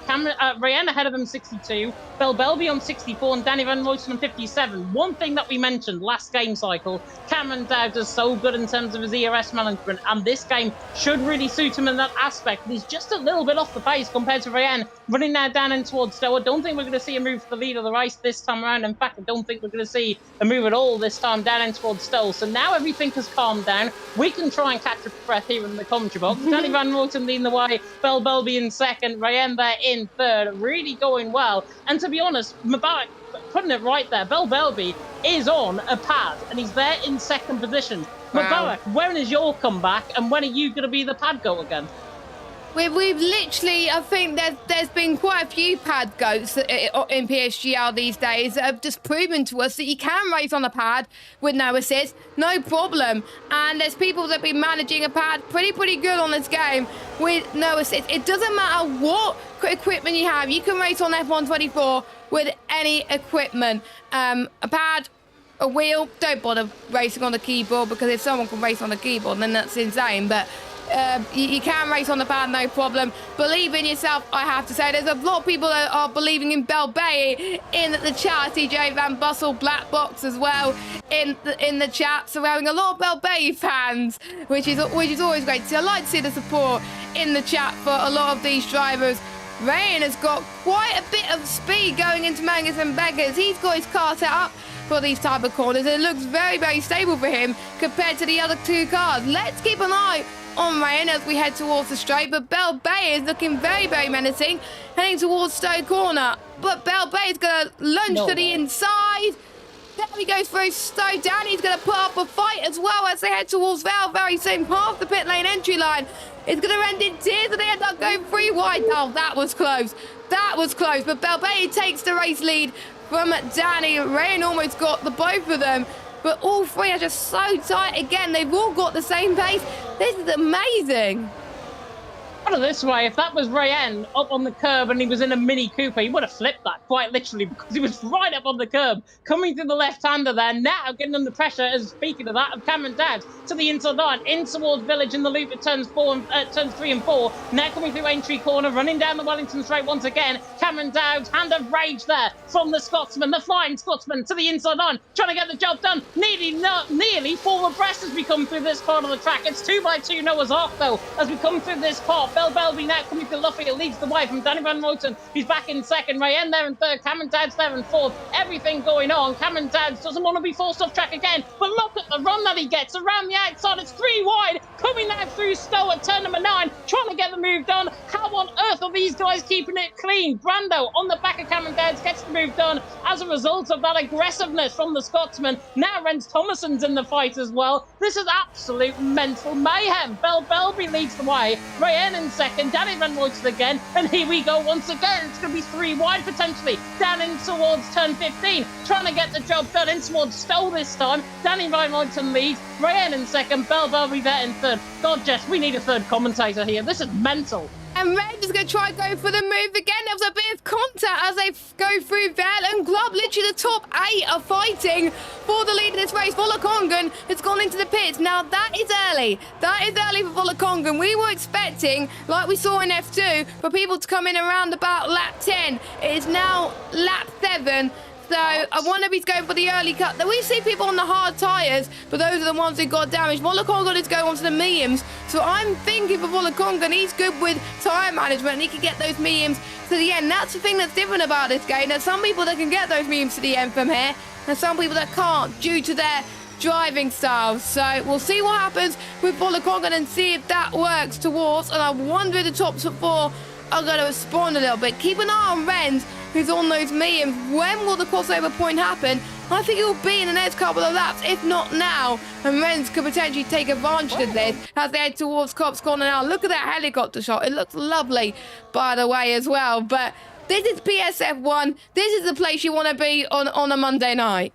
Ryan ahead of him, 62. Belby on 64 and Danny Van Rooyen on 57. One thing that we mentioned last game cycle, Cameron Dowds is so good in terms of his ERS management, and this game should really suit him in that aspect. He's just a little bit off the pace compared to Ryan, running now down in towards Stowe. I don't think we're going to see a move for the lead of the race this time around. In fact, I don't think we're going to see a move at all this time down in towards Stowe. So now everything has calmed down. We can try and catch a breath here in the commentary box. Danny Van Rooyen leading the way, Belby in second, Ryan there in 3rd, really going well. And to be honest, Mubarak putting it right there, Belby is on a pad and he's there in 2nd position. Wow. Mubarak, when is your comeback and when are you going to be the pad goat again? We've literally, I think there's been quite a few pad goats in PSGL these days that have just proven to us that you can race on a pad with no assist, no problem. And there's people that have been managing a pad pretty good on this game with no assist. It doesn't matter what equipment you have. You can race on F1 24 with any equipment. A pad, a wheel, don't bother racing on the keyboard, because if someone can race on the keyboard, then that's insane. But you can race on the pad, no problem. Believe in yourself, I have to say. There's a lot of people that are believing in Bell Bay in the chat. TJ Van Bussell, Black Box as well in the chat. So we're having a lot of Bell Bay fans, which is always great to see. I like to see the support in the chat for a lot of these drivers. Rain has got quite a bit of speed going into Mangus and Beggars. He's got his car set up for these type of corners. It looks very stable for him compared to the other 2 cars. Let's keep an eye on Ryan as we head towards the straight, but Bell Bay is looking very menacing, heading towards Stowe Corner. But Bell Bay is going to lunge to the inside. There he goes through Stowe. Danny's going to put up a fight as well as they head towards Val very soon, past the pit lane entry line. It's going to end in tears and they end up going 3 wide. Oh, that was close. That was close, but Bell Bay takes the race lead from Danny. Ryan almost got the both of them. But all 3 are just so tight. Again, they've all got the same pace. This is amazing. Put it this way, if that was Ryan up on the curb and he was in a Mini Cooper, he would have flipped that quite literally, because he was right up on the curb, coming through the left-hander there, now getting under pressure, as speaking of that, of Cameron Dowds to the inside line, in towards Village in the loop at turns 3 and 4, now coming through Aintree Corner, running down the Wellington straight once again, Cameron Dowds, hand of rage there from the Scotsman, the flying Scotsman to the inside line, trying to get the job done, nearly 4 abreast as we come through this part of the track. It's 2x2 Noah's Ark though, as we come through this part. Belby now coming to Luffield, leads the way from Danny Van Rooyen. He's back in 2nd. Ryan there in 3rd. Cameron Dowds there in 4th. Everything going on. Cameron Dowds doesn't want to be forced off track again, but look at the run that he gets around the outside. It's 3 wide, coming now through Stowe at turn number 9, trying to get the move done. How on earth are these guys keeping it clean? Brando on the back of Cameron Dowds gets the move done as a result of that aggressiveness from the Scotsman. Now Rens Thomason's in the fight as well. This is absolute mental mayhem. Belby leads the way. Ryan in 2nd. Danny Van Rooyen again, and here we go once again. It's going to be 3 wide potentially, down in towards turn 15, trying to get the job done in towards Stowe this time. Danny Van Rooyen leads, Ryan in 2nd, Belby there in 3rd. God, Jess, we need a 3rd commentator here. This is mental. And Red is going to try and go for the move again. There was a bit of contact as they go through Val and Glub. Literally the top 8 are fighting for the lead of this race. Volakongan has gone into the pits. Now that is early. That is early for Volakongan. We were expecting, like we saw in F2, for people to come in around about lap 10. It is now lap 7 So I wonder if he's going for the early cut. We see people on the hard tyres, but those are the ones who got damaged. Volakonga is going onto the mediums. So I'm thinking for Volakonga, he's good with tyre management and he can get those mediums to the end. That's the thing that's different about this game. There's some people that can get those mediums to the end from here, and some people that can't due to their driving styles. So we'll see what happens with Volakonga and see if that works towards. And I wonder if the top four are going to respond a little bit. Keep an eye on Renz, who's on those mediums. When will the crossover point happen? I think it will be in the next couple of laps, if not now. And Renz could potentially take advantage of this as they head towards Cops Corner now. Look at that helicopter shot. It looks lovely, by the way, as well. But this is PSF1. This is the place you want to be on a Monday night.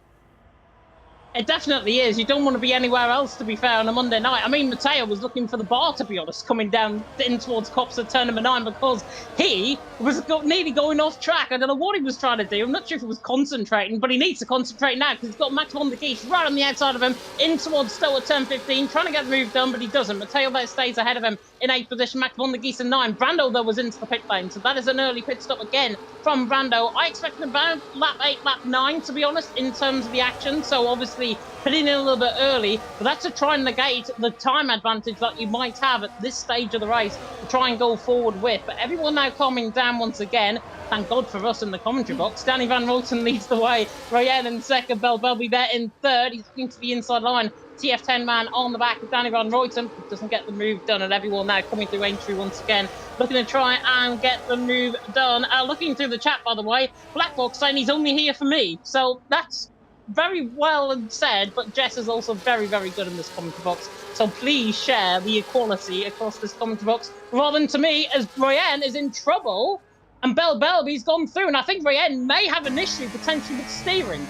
It definitely is. You don't want to be anywhere else, to be fair, on a Monday night. I mean, Matteo was looking for the bar, to be honest, coming down in towards Cops at turn number 9 because he was nearly going off track. I don't know what he was trying to do. I'm not sure if he was concentrating, but he needs to concentrate now because he's got Max von der Geest right on the outside of him in towards Stowe at turn 15, trying to get the move done, but he doesn't. Matteo there stays ahead of him in 8th position. Max von der Geest in 9. Brando, though, was into the pit lane, so that is an early pit stop again from Brando. I expect about lap 8, lap 9, to be honest, in terms of the action, so obviously putting in a little bit early, but that's to try and negate the time advantage that you might have at this stage of the race to try and go forward with. But everyone now calming down once again. Thank God for us in the commentary box. Danny Van Roten leads the way. Ryan in second. Belbelby there in third. He's looking to the inside line. TF10 man on the back of Danny Van Roten. Doesn't get the move done, and everyone now coming through entry once again, looking to try and get the move done. Looking through the chat, by the way, Blackbox saying he's only here for me. So that's very well said, but Jess is also very, very good in this commentary box. So please share the equality across this commentary box rather than to me, as Ryan is in trouble and Belby's gone through, and I think Ryan may have an issue potentially with steering.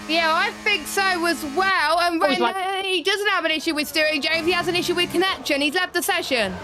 Yeah, I think so as well. And he doesn't have an issue with steering, James. He has an issue with connection. He's left the session.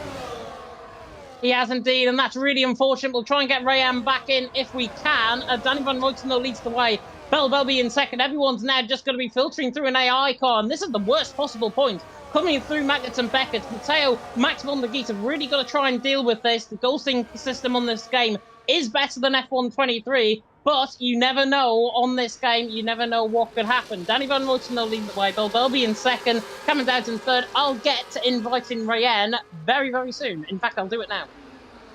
He has indeed, and that's really unfortunate. We'll try and get Ryan back in if we can. Danny Van Roten, though, leads the way. Belbelby in second. Everyone's now just going to be filtering through an AI car, and this is the worst possible point. Coming through Maggots and Beckett, Matteo, Max von der Geest have really got to try and deal with this. The ghosting system on this game is better than F123, but you never know on this game. You never know what could happen. Danny Van Roten will lead the way. Belbelby in second, coming down in third. I'll get to inviting Ryan very, very soon. In fact, I'll do it now.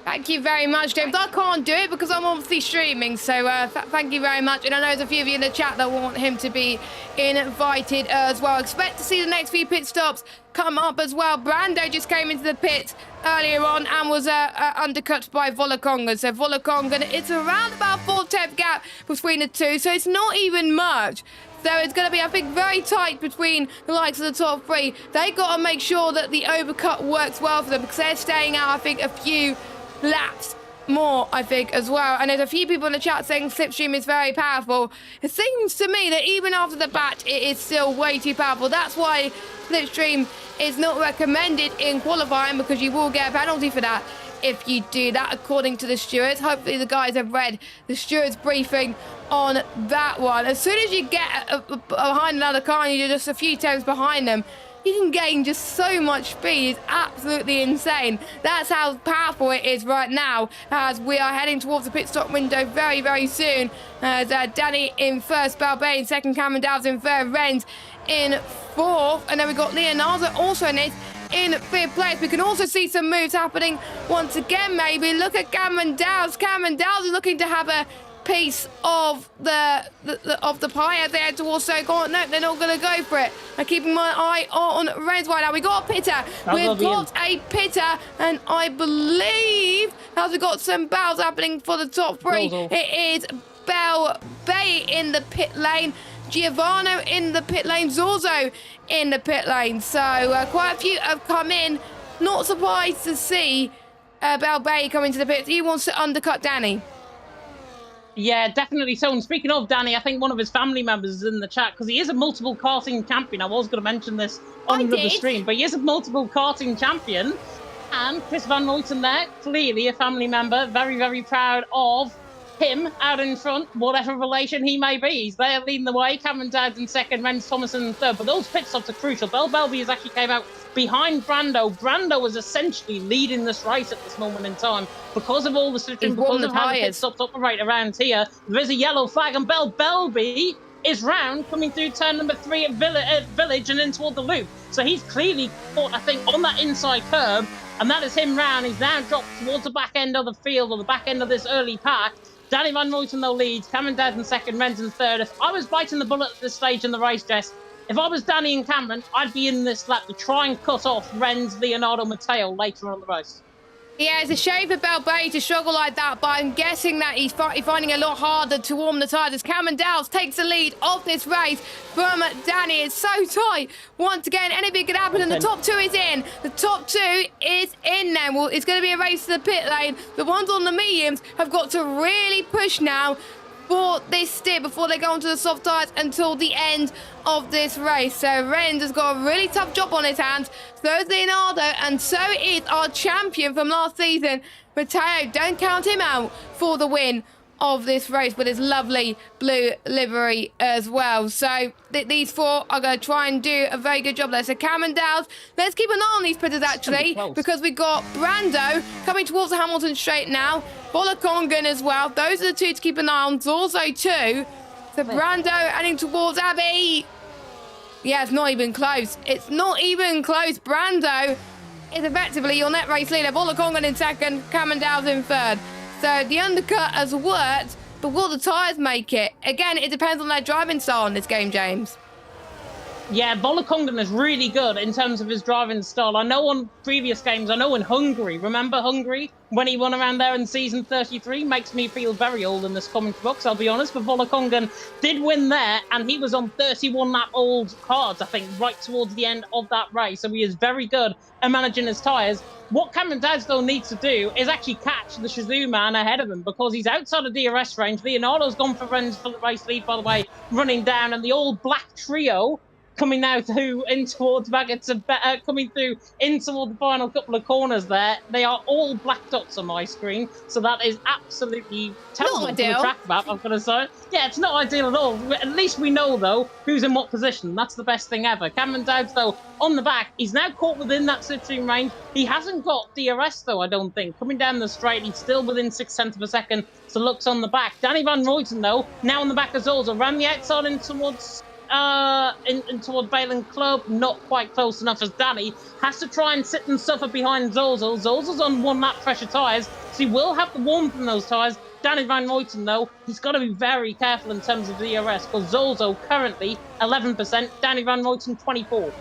Thank you very much, James. I can't do it because I'm obviously streaming, so thank you very much. And I know there's a few of you in the chat that want him to be invited as well. Expect to see the next few pit stops come up as well. Brando just came into the pit earlier on and was undercut by Volakonga. So Volakonga, it's around about 4/10 gap between the two, so it's not even much. So it's going to be, I think, very tight between the likes of the top three. They've got to make sure that the overcut works well for them because they're staying out, I think, a few laps more, I think, as well. And there's a few people in the chat saying Slipstream is very powerful. It seems to me that even after the batch, it is still way too powerful. That's why Slipstream is not recommended in qualifying, because you will get a penalty for that if you do that, according to the stewards. Hopefully the guys have read the stewards briefing on that one. As soon as you get behind another car and you're just a few tenths behind them, you can gain just so much speed. It's absolutely insane. That's how powerful it is right now, as we are heading towards the pit stop window very, very soon. As Danny in first, Balbay in second, Cameron Dowds in third, Renz in fourth, and then we've got Leonardo also in fifth place. We can also see some moves happening once again, maybe. Look at Cameron Dowds. Cameron Dowds is looking to have a piece of the pie as they head towards Stoke. No, they're not going to go for it. I'm keeping my eye on Renz right now. We got a pitter. We've got a pitter, and I believe as we've got some battles happening for the top three. It is Bell Bay in the pit lane, Giovanno in the pit lane, Zorzo in the pit lane. So quite a few have come in. Not surprised to see Bell Bay come into the pits. He wants to undercut Danny. Yeah, definitely so. And speaking of Danny, I think one of his family members is in the chat because he is a multiple karting champion. I was going to mention this on the stream, but he is a multiple karting champion. And Chris Van Roten there, clearly a family member, very, very proud of him out in front, whatever relation he may be. He's there leading the way. Cameron Dowds in second, Renz Thomas in third. But those pit stops are crucial. Belbelby has actually came out behind Brando. Brando is essentially leading this race at this moment in time because of all the slipstream, because of how the pit stops operate around here. There is a yellow flag, and Belby is round, coming through turn number 3 at Village and in toward the loop. So he's clearly caught, I think, on that inside curb, and that is him round. He's now dropped towards the back end of the field, or the back end of this early pack. Danny Van Ruyten, though, leads. Cameron Dowd in second, Renz in third. If I was biting the bullet at this stage in the race, Jess, if I was Danny and Cameron, I'd be in this lap to try and cut off Renz, Leonardo, Matteo later on in the race. Yeah, it's a shame for Belbay to struggle like that, but I'm guessing that he's finding it a lot harder to warm the tyres as Cameron Dowd takes the lead of this race from Danny. It's so tight. Once again, anything could happen, and the top 2 is in. The top 2 is in now. Well, it's going to be a race to the pit lane. The ones on the mediums have got to really push now for this stint before they go onto the soft tyres until the end of this race. So Renz has got a really tough job on his hands. So is Leonardo, and so is our champion from last season, Matteo. Don't count him out for the win of this race with his lovely blue livery as well. So these 4 are going to try and do a very good job there. So Cameron Dowd, let's keep an eye on these pitters actually, because we've got Brando coming towards the Hamilton straight now. Bolakongan as well. Those are the 2 to keep an eye on. Zorzo too. So Brando heading towards Abby. Yeah, it's not even close. It's not even close. Brando is effectively your net race leader. Bolakongan in second, Cameron Dowd in third. So the undercut has worked, but will the tyres make it? Again, it depends on their driving style in this game, James. Yeah, Bolakongan is really good in terms of his driving style. I know on previous games, I know in Hungary, remember Hungary? When he won around there in season 33, makes me feel very old in this commentary box, I'll be honest, but Bolakongan did win there, and he was on 31-lap-old cards, I think, right towards the end of that race, so he is very good at managing his tyres. What Cameron Dadsdale needs to do is actually catch the Shazoo man ahead of him, because he's outside of DRS range. Leonardo's gone for Renz for the race lead, by the way, running down, and the old black trio coming now in towards Baggett, coming through in toward the final couple of corners there. They are all black dots on my screen, so that is absolutely terrible for the track map, I've got to say. Yeah, it's not ideal at all. At least we know, though, who's in what position. That's the best thing ever. Cameron Dowd, though, on the back. He's now caught within that slipstream range. He hasn't got DRS, though, I don't think. Coming down the straight, he's still within 0.6 of a second, so looks on the back. Danny Van Ruyten, though, now on the back of Zorza, ran the outside in towards toward Balin Club, not quite close enough as Danny has to try and sit and suffer behind Zozo. Zozo's on 1-lap pressure tyres, so he will have the warmth in those tyres. Danny Van Ruyten, though, he's got to be very careful in terms of DRS, because Zozo currently 11%, Danny Van Ruyten 24%.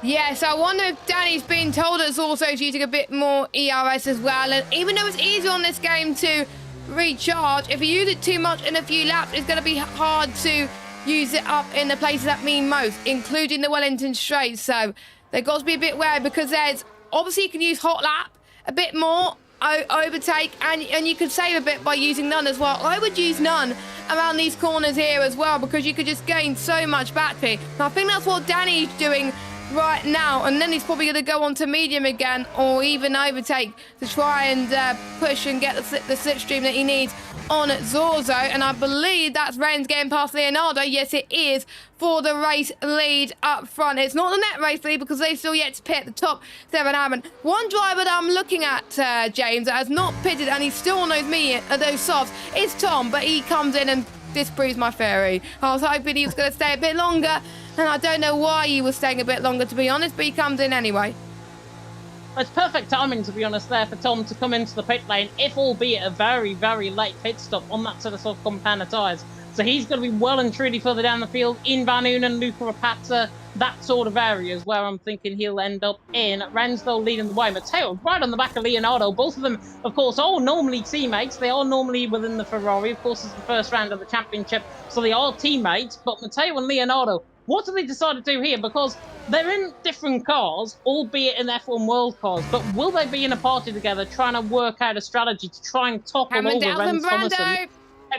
Yeah, so I wonder if Danny's been told that Zorzo's using a bit more ERS as well, and even though it's easy on this game to recharge, if you use it too much in a few laps, it's going to be hard to use it up in the places that mean most, including the Wellington Straight. So they've got to be a bit wary, because there's obviously you can use hot lap a bit more, overtake, and you could save a bit by using none as well. I would use none around these corners here as well, because you could just gain so much battery. And I think that's what Danny's doing right now, and then he's probably going to go on to medium again, or even overtake to try and push and get the slipstream that he needs on Zorzo. And I believe that's Renz getting past Leonardo. Yes, it is, for the race lead up front. It's not the net race lead, because they've still yet to pit. The top 7 haven't. One driver that I'm looking at, James, that has not pitted, and he's still on those softs, is Tom, but he comes in and disproves my theory. I was hoping he was going to stay a bit longer, and I don't know why he was staying a bit longer, to be honest, but he comes in anyway. It's perfect timing, to be honest, there for Tom to come into the pit lane, if albeit a very, very late pit stop on that sort of compound of tyres. So he's going to be well and truly further down the field in Van Unen, Luca Rapazza, that sort of area is where I'm thinking he'll end up in. Renz, though, leading the way. Matteo right on the back of Leonardo. Both of them, of course, are normally teammates. They are normally within the Ferrari. Of course, it's the first round of the championship, so they are teammates. But Matteo and Leonardo, what do they decide to do here? Because they're in different cars, albeit in F1 World cars, but will they be in a party together trying to work out a strategy to try and topple over Renz Thomason?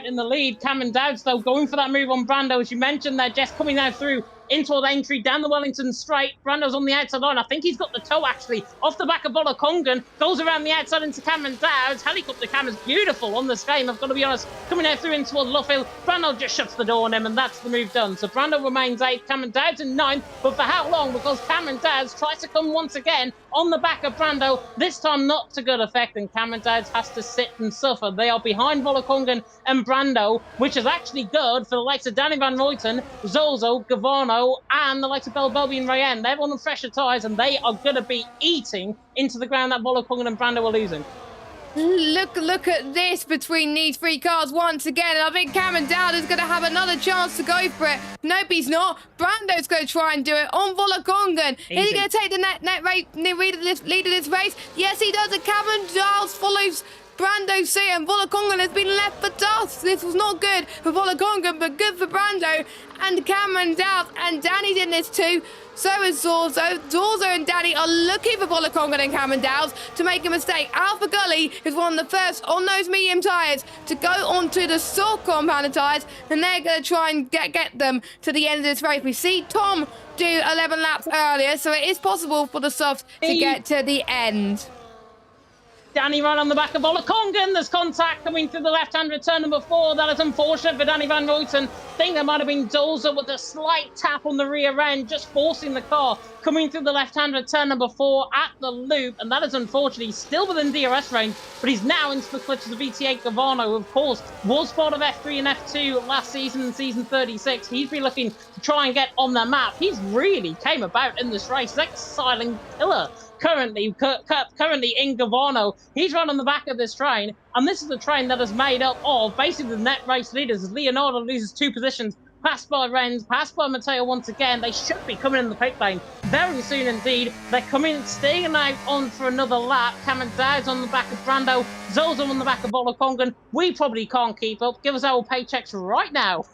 In the lead, Cameron Dowd, though, going for that move on Brando, as you mentioned there, Jess coming now through into the entry down the Wellington straight. Brando's on the outside line. I think he's got the toe actually off the back of Volakongan. Goes around the outside into Cameron Dowds. Helicopter cam is beautiful on this game, I've got to be honest. Coming out through in towards Luffield. Brando just shuts the door on him, and that's the move done. So Brando remains 8th, Cameron Dowds in 9th. But for how long? Because Cameron Dowds tries to come once again on the back of Brando. This time not to good effect, and Cameron Dowds has to sit and suffer. They are behind Volakongan and Brando, which is actually good for the likes of Danny Van Ruyten, Zozo, Gavano, and the likes of Belbelby and Rayen. They're on fresher tyres, and they are going to be eating into the ground that Volakongan and Brando are losing. Look at this between these three cars once again. And I think Cameron Dowd is going to have another chance to go for it. Nope, he's not. Brando's going to try and do it on Volakongan. Is he going to take the lead of this race? Yes, he does. And Cameron Dowd follows Brando's seat, and Volakongan has been left for dust. This was not good for Volakongan, but good for Brando and Cameron Dowd. And Danny's in this too. So is Zorzo. Zorzo and Danny are looking for Volakongan and Cameron Dowd to make a mistake. Alpha Gully is one of the first on those medium tyres to go onto the soft compounded tyres, and they're going to try and get them to the end of this race. We see Tom do 11 laps earlier, so it is possible for the softs to get to the end. Danny ran on the back of Volakongan. There's contact coming through the left-hand return number 4. That is unfortunate for Danny Van Ruyten. I think that might have been Dolzer with a slight tap on the rear end, just forcing the car coming through the left-hand return number 4 at the loop. And that is unfortunately still within DRS range, but he's now into the clutches of VT8 Gavano, who of course was part of F3 and F2 last season in season 36. He's been looking to try and get on the map. He's really came about in this race. He's like a silent killer. Currently in Gavano. He's run on the back of this train, and this is the train that is made up of basically the net race leaders. As Leonardo loses 2 positions, passed by Renz, passed by Matteo once again. They should be coming in the pit lane very soon indeed. They're coming, staying out on for another lap. Cameron Dowd's on the back of Brando, Zozo on the back of Volakongan. We probably can't keep up. Give us our paychecks right now.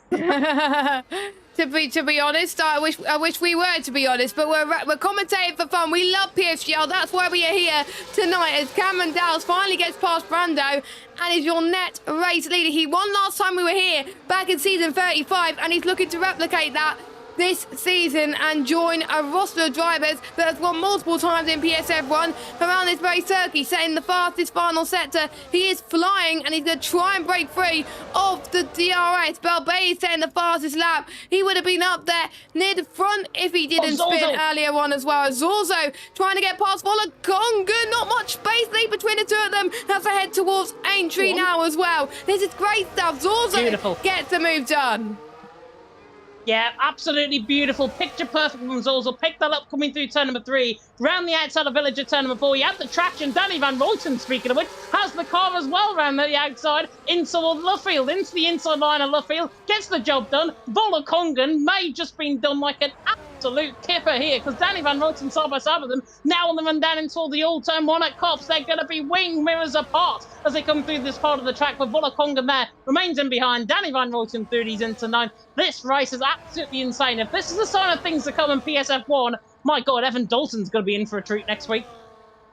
To be honest, I wish we were, to be honest, but we're commentating for fun. We love PSGL. That's why we are here tonight, as Cameron Dowd finally gets past Brando and is your net race leader. He won last time we were here back in season 35, and he's looking to replicate that this season and join a roster of drivers that has won multiple times in PSF1 around this very circuit, setting the fastest final sector. He is flying, and he's going to try and break free of the DRS. Belbey is setting the fastest lap. He would have been up there near the front if he didn't spin earlier on as well. Zorzo trying to get past Volakongan. Not much space lead between the two of them. Has to head towards Aintree now as well. This is great stuff. Zorzo gets the move done. Yeah, absolutely beautiful. Picture perfect from Zozo. Picked that up coming through turn number 3. Round the outside of Villager turn number 4. He had the traction. Danny Van Ruyten, speaking of which, has the car as well round the outside into Luffield, into the inside line of Luffield. Gets the job done. Volakongan may just been done like an absolute kipper here, because Danny Van Ruyten side by side with them. Now on the run down into the all turn 1 at Cops. They're going to be wing mirrors apart as they come through this part of the track. But Volakongan there remains in behind. Danny Van Ruyten through these into 9. This race is absolutely insane. If this is a sign of things to come in PSF1, my God, Evan Dalton's going to be in for a treat next week.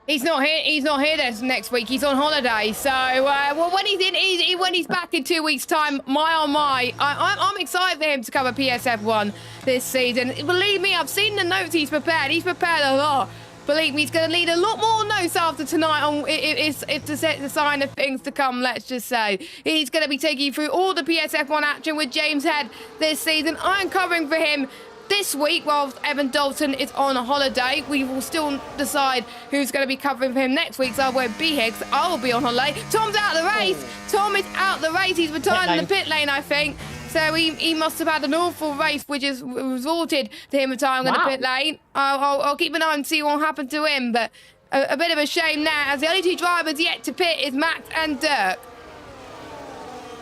He's not here. He's not here next week. He's on holiday. So, well, when he's in, when he's back in 2 weeks' time, I'm excited for him to cover PSF1 this season. Believe me, I've seen the notes he's prepared. He's prepared a lot. Believe me, he's going to need a lot more notes after tonight on if to set the sign of things to come, let's just say. He's going to be taking you through all the PSF1 action with James Head this season. I'm covering for him this week whilst Evan Dalton is on holiday. We will still decide who's going to be covering for him next week, so I won't be here because I will be on holiday. Tom's out of the race. Tom is out the race. He's retired in the pit lane, I think. So he must have had an awful race, which has resulted to him retiring in the pit lane. I'll keep an eye and see what happened to him, but a bit of a shame now, as the only 2 drivers yet to pit is Max and Dirk.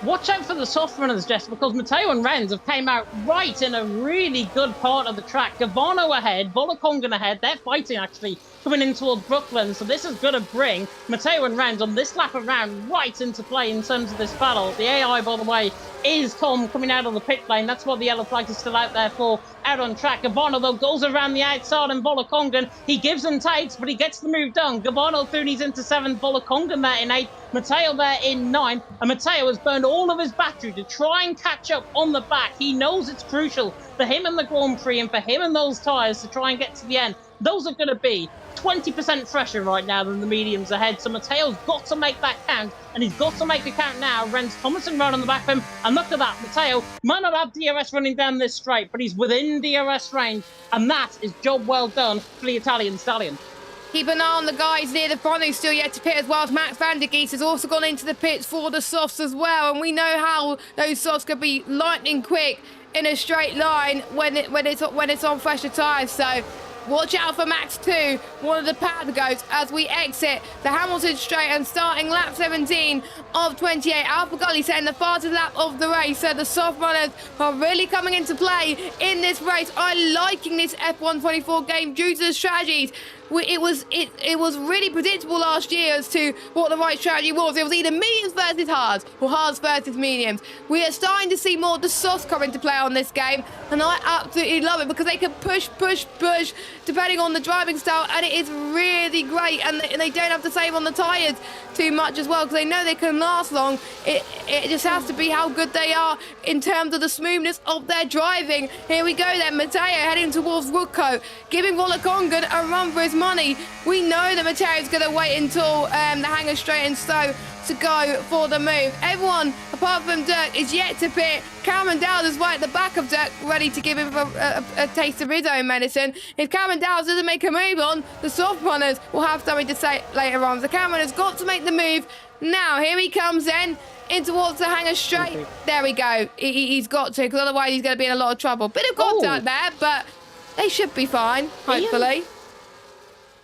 Watch out for the soft runners, Jess, because Matteo and Renz have came out right in a really good part of the track. Gavano ahead, Volakongan ahead. They're fighting, actually, coming in towards Brooklyn. So this is going to bring Matteo and Renz on this lap around right into play in terms of this battle. The AI, by the way, is Tom coming out of the pit lane. That's what the yellow flag is still out there for, out on track. Gabano, though, goes around the outside, and Volakongan, he gives and takes, but he gets the move done. Gabano Thuni's into 7th, Volakongan there in 8th, Matteo there in 9th, and Matteo has burned all of his battery to try and catch up on the back. He knows it's crucial for him and the Grand Prix and for him and those tyres to try and get to the end. Those are going to be 20% fresher right now than the mediums ahead. So Matteo's got to make that count, and he's got to make a count now. Renz Thomason right on the back of him, and look at that. Matteo might not have DRS running down this straight, but he's within DRS range, and that is job well done for the Italian stallion. Keep an eye on the guys near the front who's still yet to pit as well, as Max van der Geest has also gone into the pits for the softs as well, and we know how those softs can be lightning quick in a straight line when it's on fresher tyres. So watch out for Max 2, one of the pad goats, as we exit the Hamilton straight and starting lap 17 of 28. Alpha Gully setting the fastest lap of the race. So the soft runners are really coming into play in this race. I'm liking this F1 24 game due to the strategies. It was really predictable last year as to what the right strategy was. It was either mediums versus hards or hards versus mediums. We are starting to see more of the softs come into play on this game, and I absolutely love it because they can push depending on the driving style, and it is really great. And they don't have to save on the tyres too much as well because they know they can last long. It just has to be how good they are in terms of the smoothness of their driving. Here we go then, Matteo heading towards Woodcote, giving Volakongan a run for his money. We know that Matteo's going to wait until the hangar straight and slow to go for the move. Everyone apart from Dirk is yet to pit. Cameron Dowd is right at the back of Dirk, ready to give him a taste of his own medicine. If Cameron Dowd doesn't make a move on, the soft runners will have something to say later on. So Cameron has got to make the move now. Here he comes then in towards the hangar straight. There we go. He's got to, because otherwise he's going to be in a lot of trouble. Bit of contact there, but they should be fine, hopefully.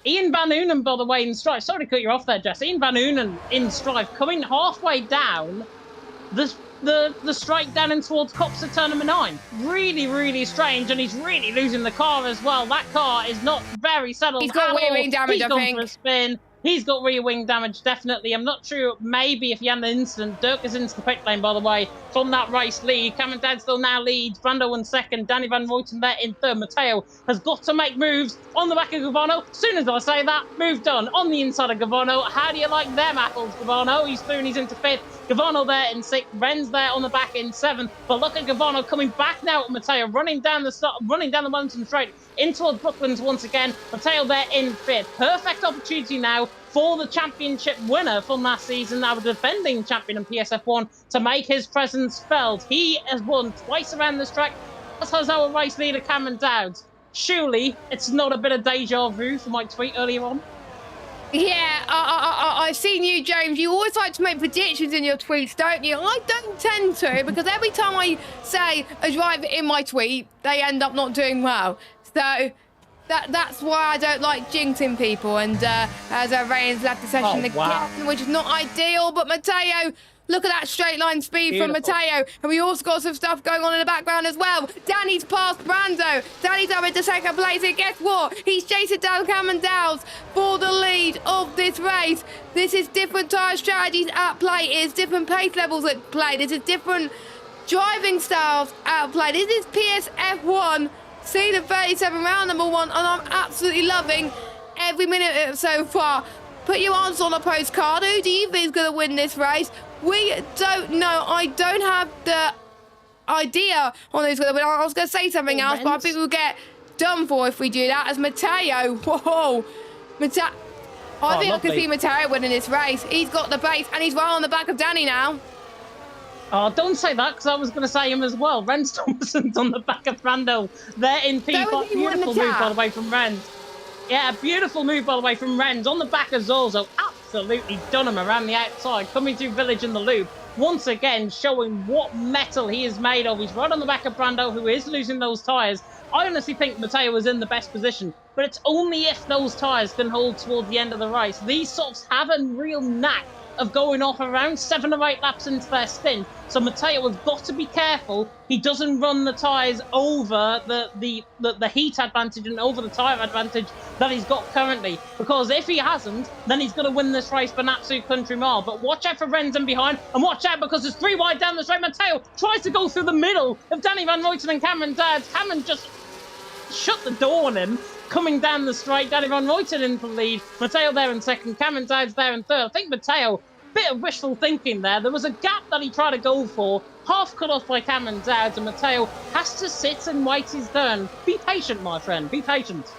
Ian Van Unen, by the way, in strife. Sorry to cut you off there, Jess. Ian Van Unen in strife, coming halfway down the straight down in towards Cops at turn number 9. Really, really strange, and he's really losing the car as well. That car is not very settled. He's got rear wing damage, He's I gone think. for a spin. He's got rear wing damage, definitely. I'm not sure, maybe if he had an incident. Dirk is into the pit lane, by the way, from that race lead. Cameron Dad still now leads. Brando in 2nd. Danny Van Ruyten there in 3rd. Matteo has got to make moves on the back of Gavano. As soon as I say that, move done on the inside of Gavano. How do you like them apples, Gavano? He's through and he's into 5th. Gavano there in 6th. Ren's there on the back in 7th. But look at Gavano coming back now at Matteo, running down the Wellington straight in towards Brooklands once again. Matteo there in 5th. Perfect opportunity now for the championship winner from last season, now the defending champion in PSF1, to make his presence felt. He has won twice around this track, as has our race leader Cameron Dowds. Surely it's not a bit of deja vu for my tweet earlier on? Yeah, I've seen you, James. You always like to make predictions in your tweets, don't you? I don't tend to, because every time I say a driver in my tweet, they end up not doing well. So that's why I don't like jinxing people. And as Rayan's left the session again, which is not ideal, but Matteo, look at that straight line speed from Matteo. And we also got some stuff going on in the background as well. Danny's past Brando. Danny's up into 2nd place. And guess what? He's chasing down Cameron Dowds for the lead of this race. This is different tyre strategies at play. It is different pace levels at play. This is different driving styles at play. This is PSF1. Season 37, round number 1, and I'm absolutely loving every minute of it so far. Put your answers on a postcard. Who do you think is going to win this race? We don't know. I don't have the idea on who's going to win. I was going to say something else, but I think we'll get done for if we do that. As Matteo, whoa, I think I can see Matteo winning this race. He's got the base, and he's right on the back of Danny now. Oh, don't say that, because I was going to say him as well. Renz Thomason's on the back of Brando. They're in P5. Beautiful move, by the way, from Renz. Yeah, a beautiful move, by the way, from Renz. On the back of Zorzo. Absolutely done him around the outside. Coming through Village in the loop. Once again, showing what metal he is made of. He's right on the back of Brando, who is losing those tyres. I honestly think Matteo is in the best position, but it's only if those tyres can hold towards the end of the race. These softs have a real knack of going off around 7 or 8 laps into their stint. So Matteo has got to be careful he doesn't run the tyres over the heat advantage and over the tyre advantage that he's got currently. Because if he hasn't, then he's going to win this race by an absolute country mile. But watch out for Renzen behind, and watch out because there's 3 wide down the straight. Matteo tries to go through the middle of Danny Van Ruyten and Cameron Dowds. Cameron just shut the door on him. Coming down the straight, Danny Van Ruyten in the lead. Matteo there in second, Cameron Dowds there in third. I think Matteo, bit of wishful thinking there. There was a gap that he tried to go for, half cut off by Cameron Dowds, and Matteo has to sit and wait his turn. Be patient, my friend, be patient.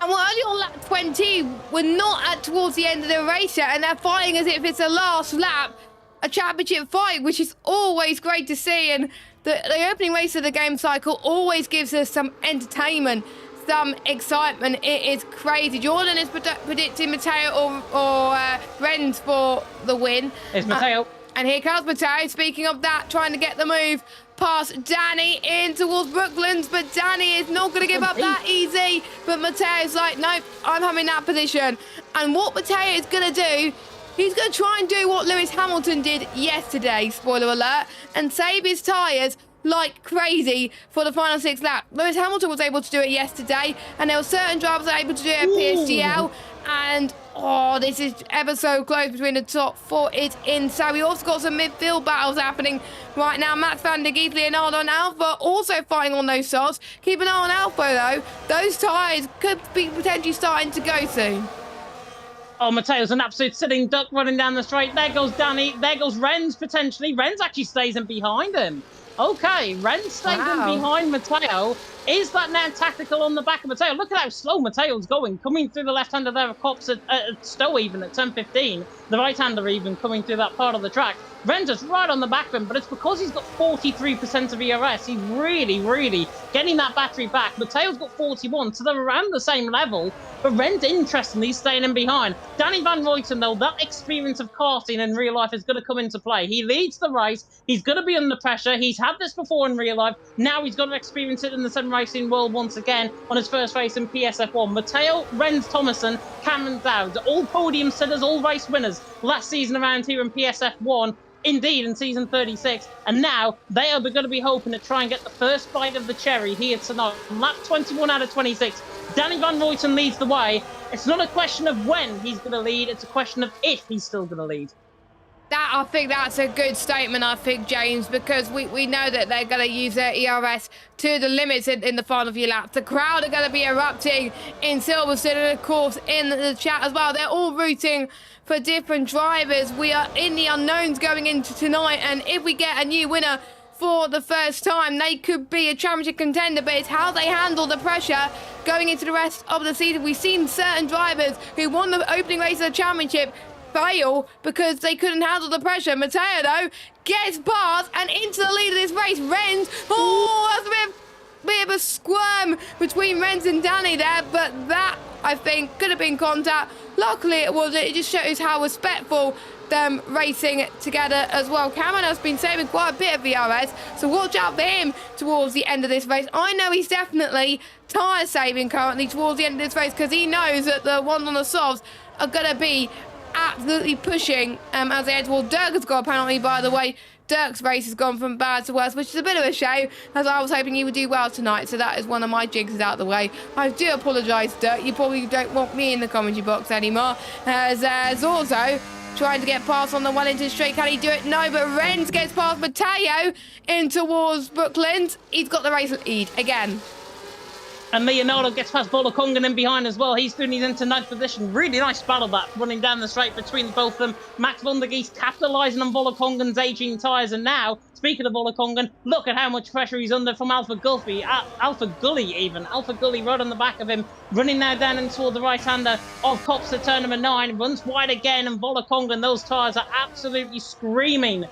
And we're only on lap 20. We're not at towards the end of the race yet, and they're fighting as if it's a last lap, a championship fight, which is always great to see. And the opening race of the game cycle always gives us some entertainment, some excitement. It is crazy. Jordan is predicting Matteo or Renz for the win. It's Matteo. And here comes Matteo. Speaking of that, trying to get the move past Danny in towards Brooklands, but Danny is not going to give up that easy. But Matteo's like, nope, I'm having that position. And what Matteo is going to do, he's going to try and do what Lewis Hamilton did yesterday, spoiler alert, and save his tyres like crazy for the final 6 laps. Lewis Hamilton was able to do it yesterday, and there were certain drivers that were able to do it at PSGL, and this is ever so close between the top 4. It's insane. We also got some midfield battles happening right now. Max van der Gies, Leonardo and Alpha also fighting on those softs. Keep an eye on Alpha though. Those tyres could be potentially starting to go soon. Oh, Matteo's an absolute sitting duck running down the straight. There goes Danny. There goes Renz potentially. Renz actually stays in behind him. Okay, Renz stays in behind Matteo. Is that now tactical on the back of Matteo? Look at how slow Matteo's going. Coming through the left-hander there of Cops at Stowe even at 10:15. The right-hander even coming through that part of the track. Renz is right on the back of him, but it's because he's got 43% of ERS. He's really, really getting that battery back. Matteo's got 41, so they're around the same level. But Renz, interestingly, staying in behind. Danny Van Ruyten, though, that experience of karting in real life is going to come into play. He leads the race. He's going to be under pressure. He's had this before in real life. Now he's got to experience it in the sim racing world once again on his first race in PSF1. Matteo, Renz Thomason, Cameron Dowds, all podium sitters, all race winners last season around here in PSF1. Indeed, in season 36, and now they are going to be hoping to try and get the first bite of the cherry here tonight. On lap 21 out of 26, Danny Van Ruyten leads the way. It's not a question of when he's going to lead, it's a question of if he's still going to lead. I think that's a good statement, I think, James, because we know that they're going to use their ERS to the limits in the final few laps. The crowd are going to be erupting in Silverstone and, of course, in the chat as well. They're all rooting for different drivers. We are in the unknowns going into tonight, and if we get a new winner for the first time, they could be a championship contender, but it's how they handle the pressure going into the rest of the season. We've seen certain drivers who won the opening race of the championship fail because they couldn't handle the pressure. Matteo, though, gets past and into the lead of this race. Renz, that's a bit of a squirm between Renz and Danny there, but that, I think, could have been contact. Luckily it wasn't. It just shows how respectful them racing together as well. Cameron has been saving quite a bit of VRS, so watch out for him towards the end of this race. I know he's definitely tyre saving currently towards the end of this race because he knows that the ones on the softs are going to be absolutely pushing as they head towards. Dirk has got a penalty, by the way. Dirk's race has gone from bad to worse, which is a bit of a shame, as I was hoping he would do well tonight, so that is one of my jinxes out of the way. I do apologise, Dirk. You probably don't want me in the commentary box anymore, as Zorzo trying to get past on the Wellington straight. Can he do it? No, but Renz gets past Matteo in towards Brooklands. He's got the race lead again. And Leonardo gets past Volokongan in behind as well. He's doing his into ninth position. Really nice battle that running down the straight between both of them. Max van der Gies capitalising on Volokongan's aging tyres. And now, speaking of Volokongan, look at how much pressure he's under from Alpha Gully even. Alpha Gully right on the back of him. Running now down and toward the right-hander of Cops at turn number 9. Runs wide again, and Volokongan, those tyres are absolutely screaming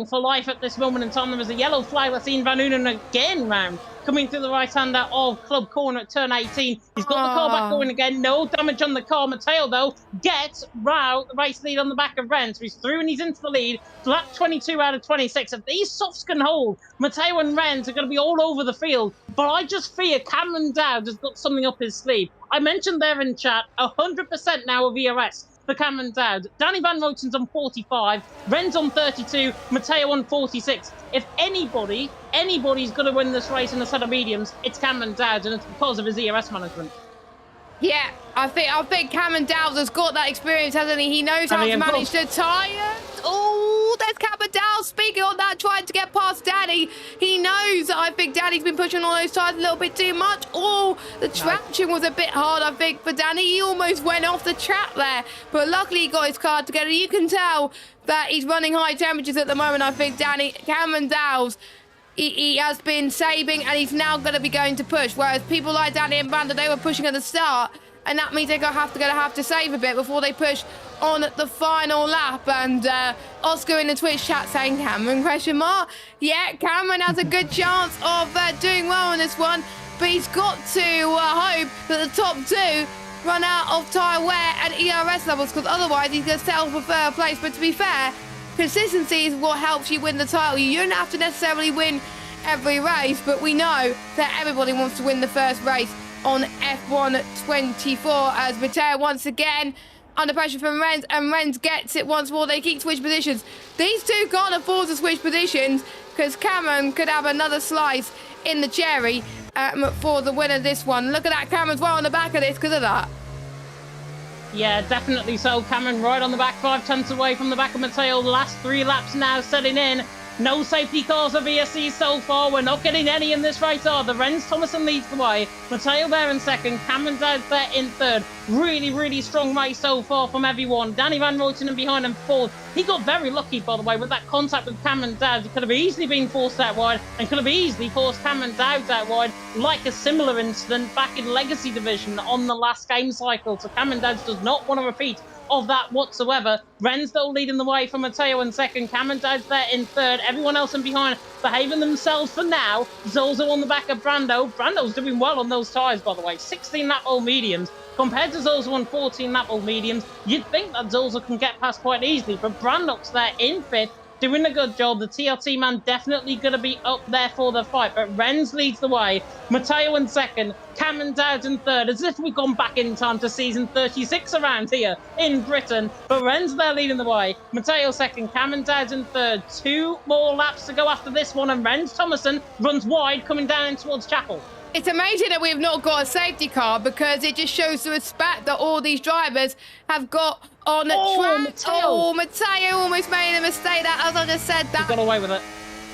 for life at this moment in time. There was a yellow flag that's seen Van Unen again round. Coming through the right-hander of Club Corner at turn 18. He's got the car back going again. No damage on the car. Matteo, though, gets the race lead on the back of Renz. He's through and he's into the lead. Lap 22 out of 26. If these softs can hold, Matteo and Renz are going to be all over the field. But I just fear Cameron Dowd has got something up his sleeve. I mentioned there in chat, 100% now of ERS. for Cameron Dowd. Danny Van Roten's on 45, Ren's on 32, Matteo on 46. If anybody's going to win this race in a set of mediums, it's Cameron Dowd, and it's because of his ERS management. Yeah, I think Cameron Dowd has got that experience, hasn't he? He knows how to manage the tyres. Oh, there's Cameron Dowd speaking on that, trying to get past Danny. He knows that I think Danny's been pushing all those tyres a little bit too much. Oh, the traction was a bit hard, I think, for Danny. He almost went off the track there, but luckily he got his car together. You can tell that he's running high temperatures at the moment, I think, Cameron Dowd. He has been saving, and he's now going to be going to push. Whereas people like Danny and Banda, they were pushing at the start, and that means they're going to have to save a bit before they push on the final lap. And Oscar in the Twitch chat saying, Cameron, question mark? Yeah, Cameron has a good chance of doing well on this one, but he's got to hope that the top two run out of tyre wear and ERS levels, because otherwise he's going to settle for third place. But to be fair, consistency is what helps you win the title. You don't have to necessarily win every race, but we know that everybody wants to win the first race on F1 24, as Matteo once again under pressure from Renz, and Renz gets it once more. They keep switch positions. These two can't afford to switch positions, because Cameron could have another slice in the cherry for the winner of this one. Look at that, Cameron's well on the back of this because of that. Yeah, definitely so. Cameron right on the back, 5 tenths away from the back of Matteo. The last 3 laps now setting in. No safety cars for VSC so far. We're not getting any in this race either. Renz Thomason leads the way. Matteo there in second. Cameron Dowd there in third. Really, really strong race so far from everyone. Danny Van Roten and behind him fourth. He got very lucky, by the way, with that contact with Cameron Dowd. He could have easily been forced out wide and could have easily forced Cameron Dowd out wide, like a similar incident back in Legacy Division on the last game cycle. So Cameron Dowd does not want to repeat of that whatsoever. Ren's though leading the way from Matteo in second. Cameron Dowd's there in third. Everyone else in behind behaving themselves for now. Zolzo on the back of Brando. Brando's doing well on those tyres, by the way. 16 lap old mediums. Compared to Zolzo on 14 lap old mediums, you'd think that Zolzo can get past quite easily, but Brando's there in fifth, doing a good job. The TRT man definitely going to be up there for the fight, but Renz leads the way. Matteo in second, Cameron Dowd in third, as if we've gone back in time to season 36 around here in Britain. But Renz there leading the way. Matteo second, Cameron Dowd in third. 2 more laps to go after this one, and Renz Thomason runs wide coming down in towards Chapel. It's amazing that we've not got a safety car, because it just shows the respect that all these drivers have got on the track. Matteo. Matteo almost made a mistake there, as I just said. That He got away with it.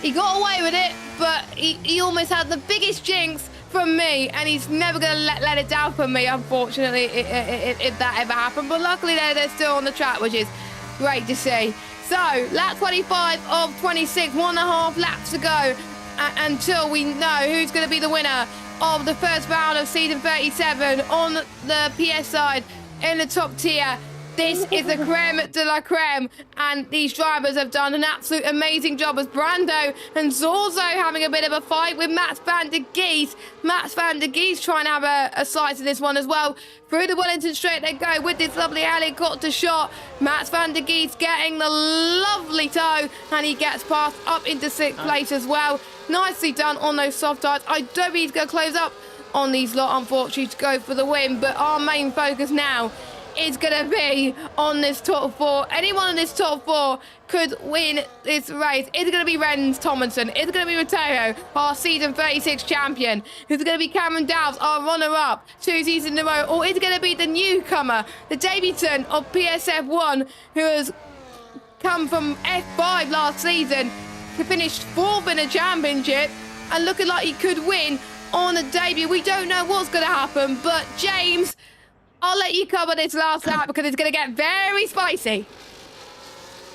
He got away with it, but he almost had the biggest jinx from me, and he's never going to let it down from me, unfortunately, if that ever happened. But luckily, they're still on the track, which is great to see. So, lap 25 of 26, 1.5 laps to go until we know who's going to be the winner of the first round of season 37 on the PS side in the top tier. This is the creme de la creme, and these drivers have done an absolute amazing job, as Brando and Zorzo having a bit of a fight with Mats van der Geest. Mats van der Geest trying to have a slice of this one as well. Through the Wellington Straight they go with this lovely helicopter shot. Mats van der Geest getting the lovely toe, and he gets past up into 6th place as well. Nicely done on those soft tyres. I don't think he's going to close up on these lot, unfortunately, to go for the win, but our main focus now is going to be on this top 4. Anyone in this top 4 could win this race. Is it going to be Renz Thomason? Is it going to be Matteo, our season 36 champion? Is it going to be Cameron Dowd, our runner-up 2 seasons in a row? Or is it going to be the newcomer, the debutant of PSF1, who has come from F5 last season, to finish 4th in a championship and looking like he could win on a debut? We don't know what's going to happen, but James, I'll let you cover this last lap, because it's going to get very spicy.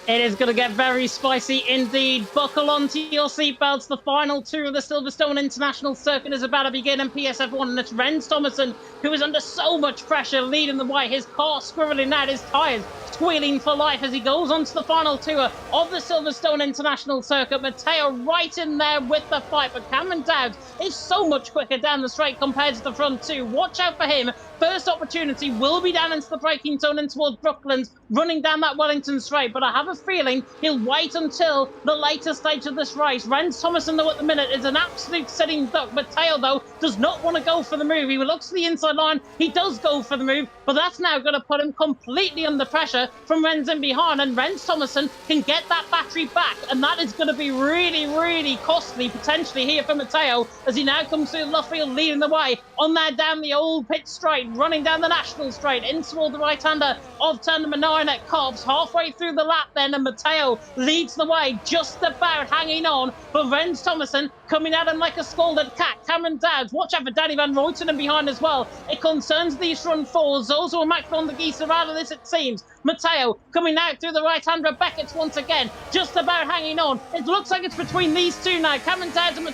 It is going to get very spicy indeed. Buckle onto your seatbelts. The final 2 of the Silverstone International Circuit is about to begin in PSF1, and it's Renz Thomason, who is under so much pressure, leading the way. His car squirreling out, his tyres squealing for life as he goes on to the final tour of the Silverstone International Circuit. Matteo right in there with the fight, but Cameron Dowd is so much quicker down the straight compared to the front 2. Watch out for him first opportunity will be down into the braking zone and towards Brooklands, running down that Wellington straight. But I have a feeling he'll wait until the later stage of this race. Rens Thomason, though, at the minute is an absolute sitting duck. Mateo, though, does not want to go for the move. He looks to the inside line. He does go for the move, but that's now going to put him completely under pressure from Rens in behind. And Rens Thomason can get that battery back, and that is going to be really, really costly potentially here for Mateo as he now comes through Luffield leading the way on there down the old pit straight, running down the national straight in toward the right-hander of turn number 9 at Cobbs. Halfway through the lap then, and Mateo leads the way, just about hanging on, but Rens Thomason coming at him like a scalded cat. Cameron Dowds, watch out for Danny Van Ruyten behind as well. It concerns these front fours. Those who are maxed on the geese are out of this, it seems. Mateo coming out through the right-hander of Beckett's once again, just about hanging on. It looks like it's between these two now. Cameron Dowds and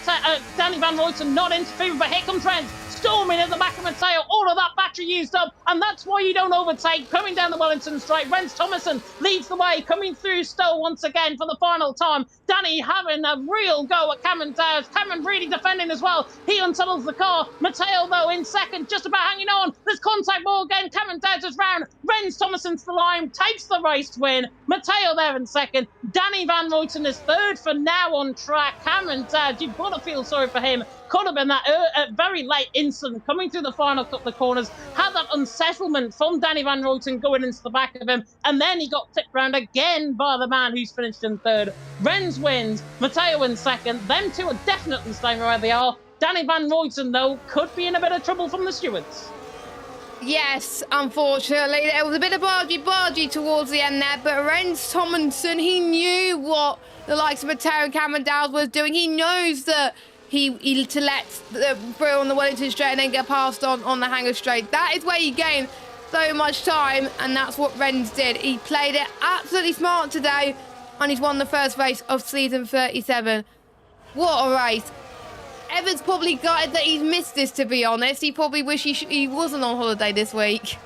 Danny Van Ruyten not interfering, but here comes Rens storming at the back of Mateo. All of that battery used up, and that's why you don't overtake. Coming down the Wellington straight, Rens Thomason leads the way, coming through Stowe once again for the final time. Danny having a real go at Cameron Dowds. Cameron really defending as well. He untunnels the car. Mateo, though, in second, just about hanging on. There's contact more again. Cameron Dowds is round. Rens Thomason's the line, takes the race win. Mateo there in second. Danny Van Ruyten is third for now on track. Cameron Dowds, you've got to feel sorry for him. Could have been that very late incident coming through the final couple of corners. Had that unsettlement from Danny Van Ruyten going into the back of him. And then he got tipped round again by the man who's finished in third. Rens wins. Mateo in second. Them two are definitely staying where they are. Danny Van Ruyten, though, could be in a bit of trouble from the stewards. Yes, unfortunately. There was a bit of bargy towards the end there, but Rens Thomason, he knew what the likes of Mateo and Cameron Dowds was doing. He knows that he to let through on the Wellington straight and then get past on the Hangar straight. That is where you gain so much time, and that's what Rens did. He played it absolutely smart today, and he's won the first race of season 37. What a race. Evan's probably gutted that he's missed this, to be honest. He probably wish he wasn't on holiday this week.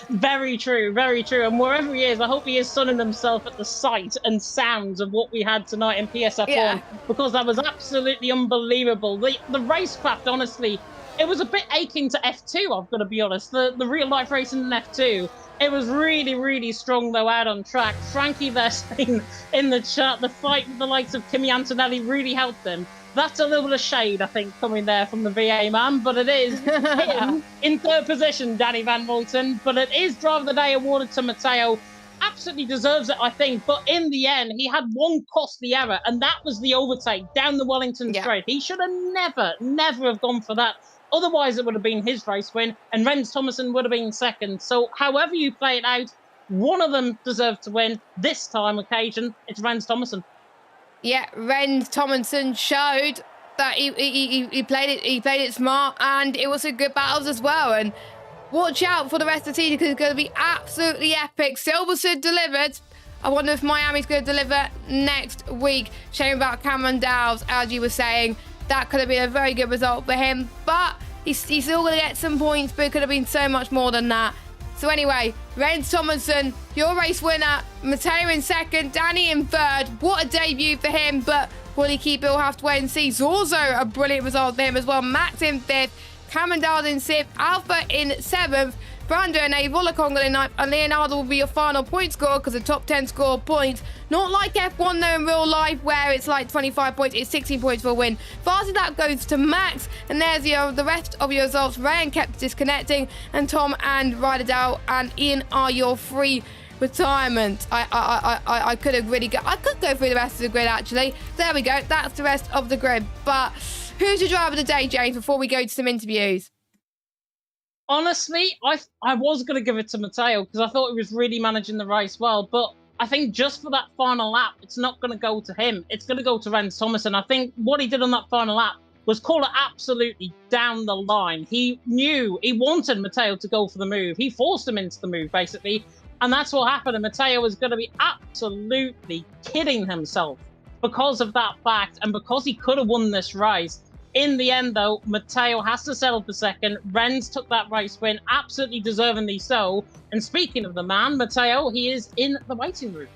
Very true, very true. And wherever he is, I hope he is sunning himself at the sight and sounds of what we had tonight in PSF1, because that was absolutely unbelievable. The racecraft, honestly, it was a bit aching to F2, I've got to be honest. The real-life racing in F2, it was really, really strong, though, out on track. Frankie there saying in the chat, the fight with the likes of Kimi Antonelli really helped them. That's a little bit of shade, I think, coming there from the VA man, but it is him in third position, Danny Van Ruyten. But it is Driver of the Day awarded to Mateo. Absolutely deserves it, I think. But in the end, he had one costly error, and that was the overtake down the Wellington straight. He should have never have gone for that. Otherwise, it would have been his race win, and Rens Thomason would have been second. So however you play it out, one of them deserved to win. This time occasion, it's Rens Thomason. Yeah, Rens Thomason showed that he played it smart, and it was a good battles as well. And watch out for the rest of the season, because it's going to be absolutely epic. Silverstone delivered. I wonder if Miami's going to deliver next week. Shame about Cameron Dowds, as you were saying. That could have been a very good result for him, but he's still going to get some points, but it could have been so much more than that. So anyway, Rens Thomason, your race winner. Mateo in second, Danny in third. What a debut for him, but will he keep it? We'll have to wait and see. Zorzo, a brilliant result for him as well. Max in fifth, Cameron Dowd in sixth, Alpha in seventh, Brando in eighth, Wollongong in ninth, and Leonardo will be your final point scorer, because the top 10 score points. Not like F1 though in real life, where it's like 25 points, it's 16 points for a win. Fastest lap goes to Max, and there's the rest of your results. Ryan kept disconnecting, and Tom and Ryderdale and Ian are your free retirement. I could have really I could go through the rest of the grid actually. There we go, that's the rest of the grid. But who's your driver of the day, James, before we go to some interviews? Honestly, I was going to give it to Mateo, because I thought he was really managing the race well, but I think just for that final lap, it's not going to go to him. It's going to go to Rens Thomason. I think what he did on that final lap was call it absolutely down the line. He knew he wanted Mateo to go for the move. He forced him into the move, basically. And that's what happened. And Mateo was going to be absolutely kidding himself because of that fact, and because he could have won this race. In the end, though, Mateo has to settle for second. Rens took that race win, absolutely deservingly so. And speaking of the man, Mateo, he is in the waiting room.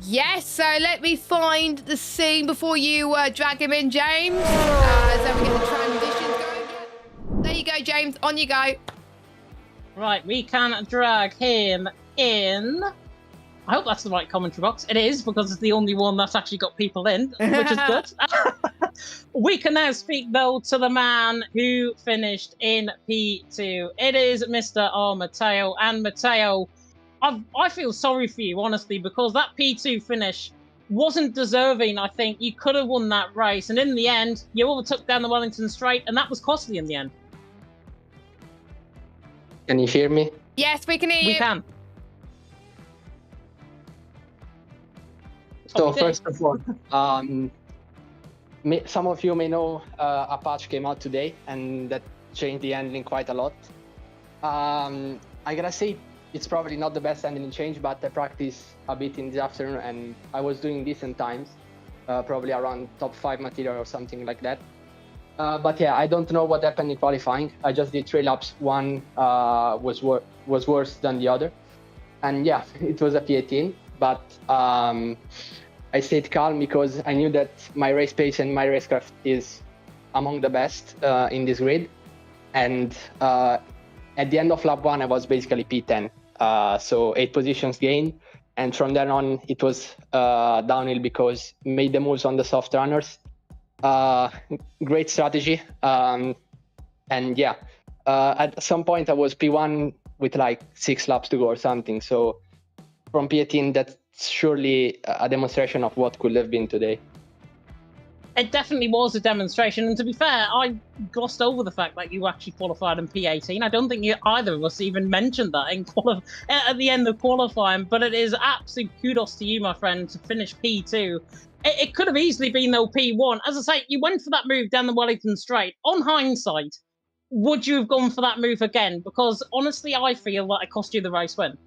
Yes, so let me find the scene before you drag him in, James. So we get the transitions going. There you go, James. On you go. Right, we can drag him in. I hope that's the right commentary box. It is, because it's the only one that's actually got people in, which is good. We can now speak, though, to the man who finished in P2. It is Mr. R. Matteo. And Matteo, I feel sorry for you, honestly, because that P2 finish wasn't deserving, I think. You could have won that race. And in the end, you overtook down the Wellington Straight, and that was costly in the end. Can you hear me? Yes, we can hear you. We can. So first of all, some of you may know a patch came out today, and that changed the handling quite a lot. I gotta say, it's probably not the best handling change, but I practiced a bit in the afternoon, and I was doing decent times, probably around top 5 material or something like that. But yeah, I don't know what happened in qualifying. I just did 3 laps. One was worse than the other, and yeah, it was a P18. But I stayed calm because I knew that my race pace and my racecraft is among the best in this grid. And at the end of lap 1, I was basically P10, so 8 positions gained. And from then on, it was downhill because made the moves on the soft runners. Great strategy. And yeah, at some point I was P1 with like 6 laps to go or something. So from P18, that's surely a demonstration of what could have been today. It definitely was a demonstration. And to be fair, I glossed over the fact that you actually qualified in P18. I don't think either of us even mentioned that at the end of qualifying. But it is absolute kudos to you, my friend, to finish P2. It could have easily been, though, P1. As I say, you went for that move down the Wellington Straight. On hindsight, would you have gone for that move again? Because honestly, I feel that it cost you the race win.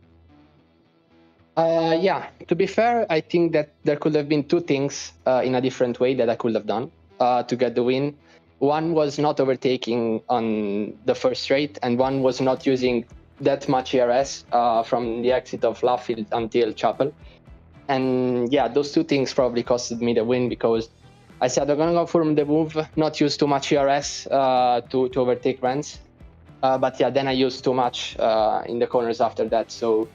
Yeah, to be fair, I think that there could have been 2 things in a different way that I could have done to get the win. One was not overtaking on the first straight, and one was not using that much ERS from the exit of Laffield until Chapel. And yeah, those 2 things probably costed me the win because I said I'm going to go for the move, not use too much ERS to overtake Rens. But yeah, then I used too much in the corners after that. So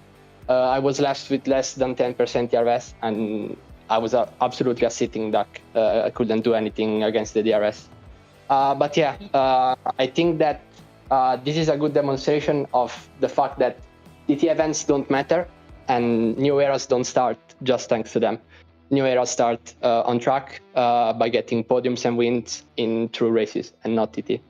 I was left with less than 10% ERS, and I was absolutely a sitting duck. I couldn't do anything against the DRS. But yeah, I think that this is a good demonstration of the fact that TT events don't matter and new eras don't start just thanks to them. New eras start on track by getting podiums and wins in true races and not TT.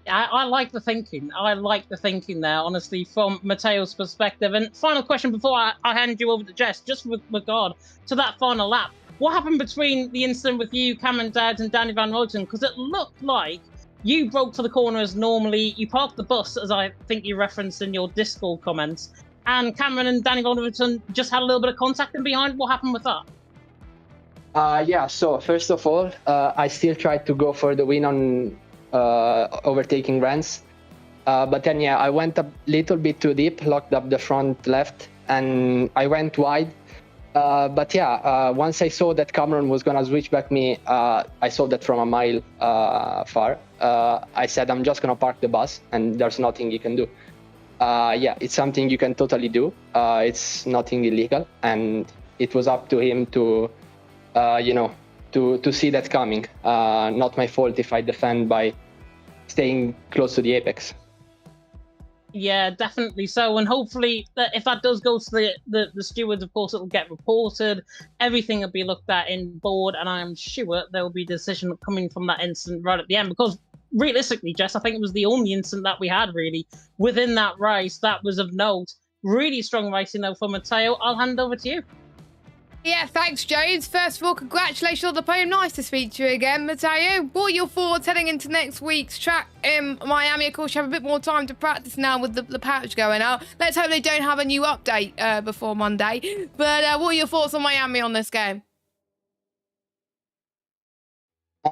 I like the thinking. I like the thinking there, honestly, from Matteo's perspective. And final question before I hand you over to Jess, just with regard to that final lap. What happened between the incident with you, Cameron Dowd, and Danny Van Roten? Because it looked like you broke to the corner as normally. You parked the bus, as I think you referenced in your Discord comments. And Cameron and Danny Van Roten just had a little bit of contact in behind. What happened with that? Yeah, so first of all, I still tried to go for the win on overtaking Rens. But then, yeah, I went a little bit too deep, locked up the front left, and I went wide. But yeah, once I saw that Cameron was going to switch back me, I saw that from a mile far. I said, I'm just going to park the bus, and there's nothing you can do. Yeah, it's something you can totally do. It's nothing illegal, and it was up to him to, to see that coming. Not my fault if I defend by staying close to the apex. Yeah, definitely so. And hopefully, if that does go to the stewards, of course, it'll get reported. Everything will be looked at in board, and I'm sure there will be a decision coming from that incident right at the end. Because realistically, Jess, I think it was the only incident that we had, really, within that race that was of note. Really strong racing, though, for Matteo. I'll hand over to you. Yeah, thanks, Jones. First of all, congratulations on the podium. Nice to speak to you again, Matteo. What are your thoughts heading into next week's track in Miami? Of course, you have a bit more time to practice now with the patch going out. Let's hope they don't have a new update before Monday. But what are your thoughts on Miami on this game?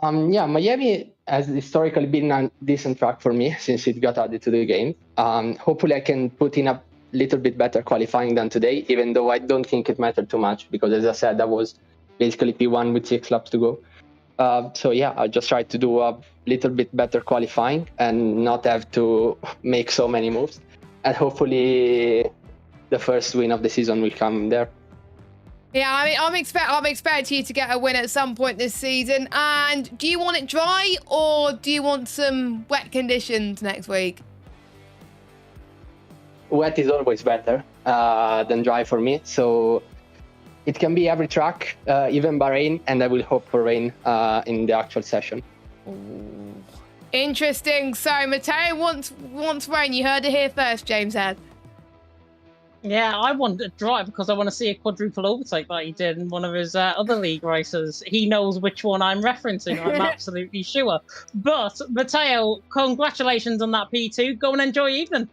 Yeah, Miami has historically been a decent track for me since it got added to the game. Hopefully, I can put in a little bit better qualifying than today, even though I don't think it mattered too much because, as I said, that was basically P1 with 6 laps to go. So yeah, I just try to do a little bit better qualifying and not have to make so many moves. And hopefully the first win of the season will come there. Yeah, I mean, I'm expecting you to get a win at some point this season. And do you want it dry or do you want some wet conditions next week? Wet is always better than dry for me. So it can be every track, even Bahrain, and I will hope for rain in the actual session. Ooh. Interesting. So Matteo wants rain. You heard it here first, James had. Yeah, I want to drive because I want to see a quadruple overtake like he did in one of his other league races. He knows which one I'm referencing, I'm absolutely sure. But, Matteo, congratulations on that P2. Go and enjoy your evening.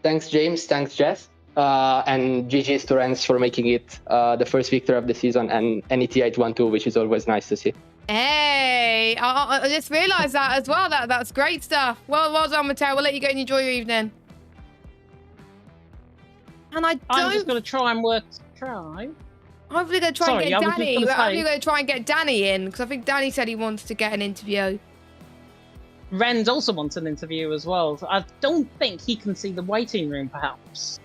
Thanks, James. Thanks, Jess. And GG's to Renz for making it the first victory of the season and an ET8 1-2, which is always nice to see. Hey, I just realised that as well. That's great stuff. Well done, Matteo. We'll let you go and enjoy your evening. And I'm just going to try and try. Hopefully going to try and get Danny. Hopefully going to try and get Danny in, because I think Danny said he wants to get an interview. Renz also wants an interview as well. I don't think he can see the waiting room, perhaps.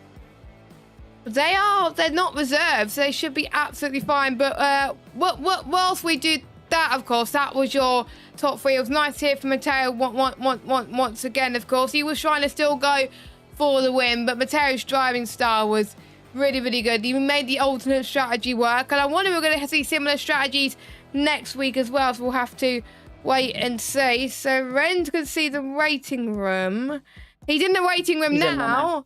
They're not reserved, so they should be absolutely fine. But whilst we do that, of course, that was your top three. It was nice to hear from Matteo once again, of course. He was trying to still go for the win, but Matteo's driving style was really, really good. He made the alternate strategy work, and I wonder if we're going to see similar strategies next week as well, so we'll have to wait and see. So Ren's can see the waiting room. He's in the waiting room now.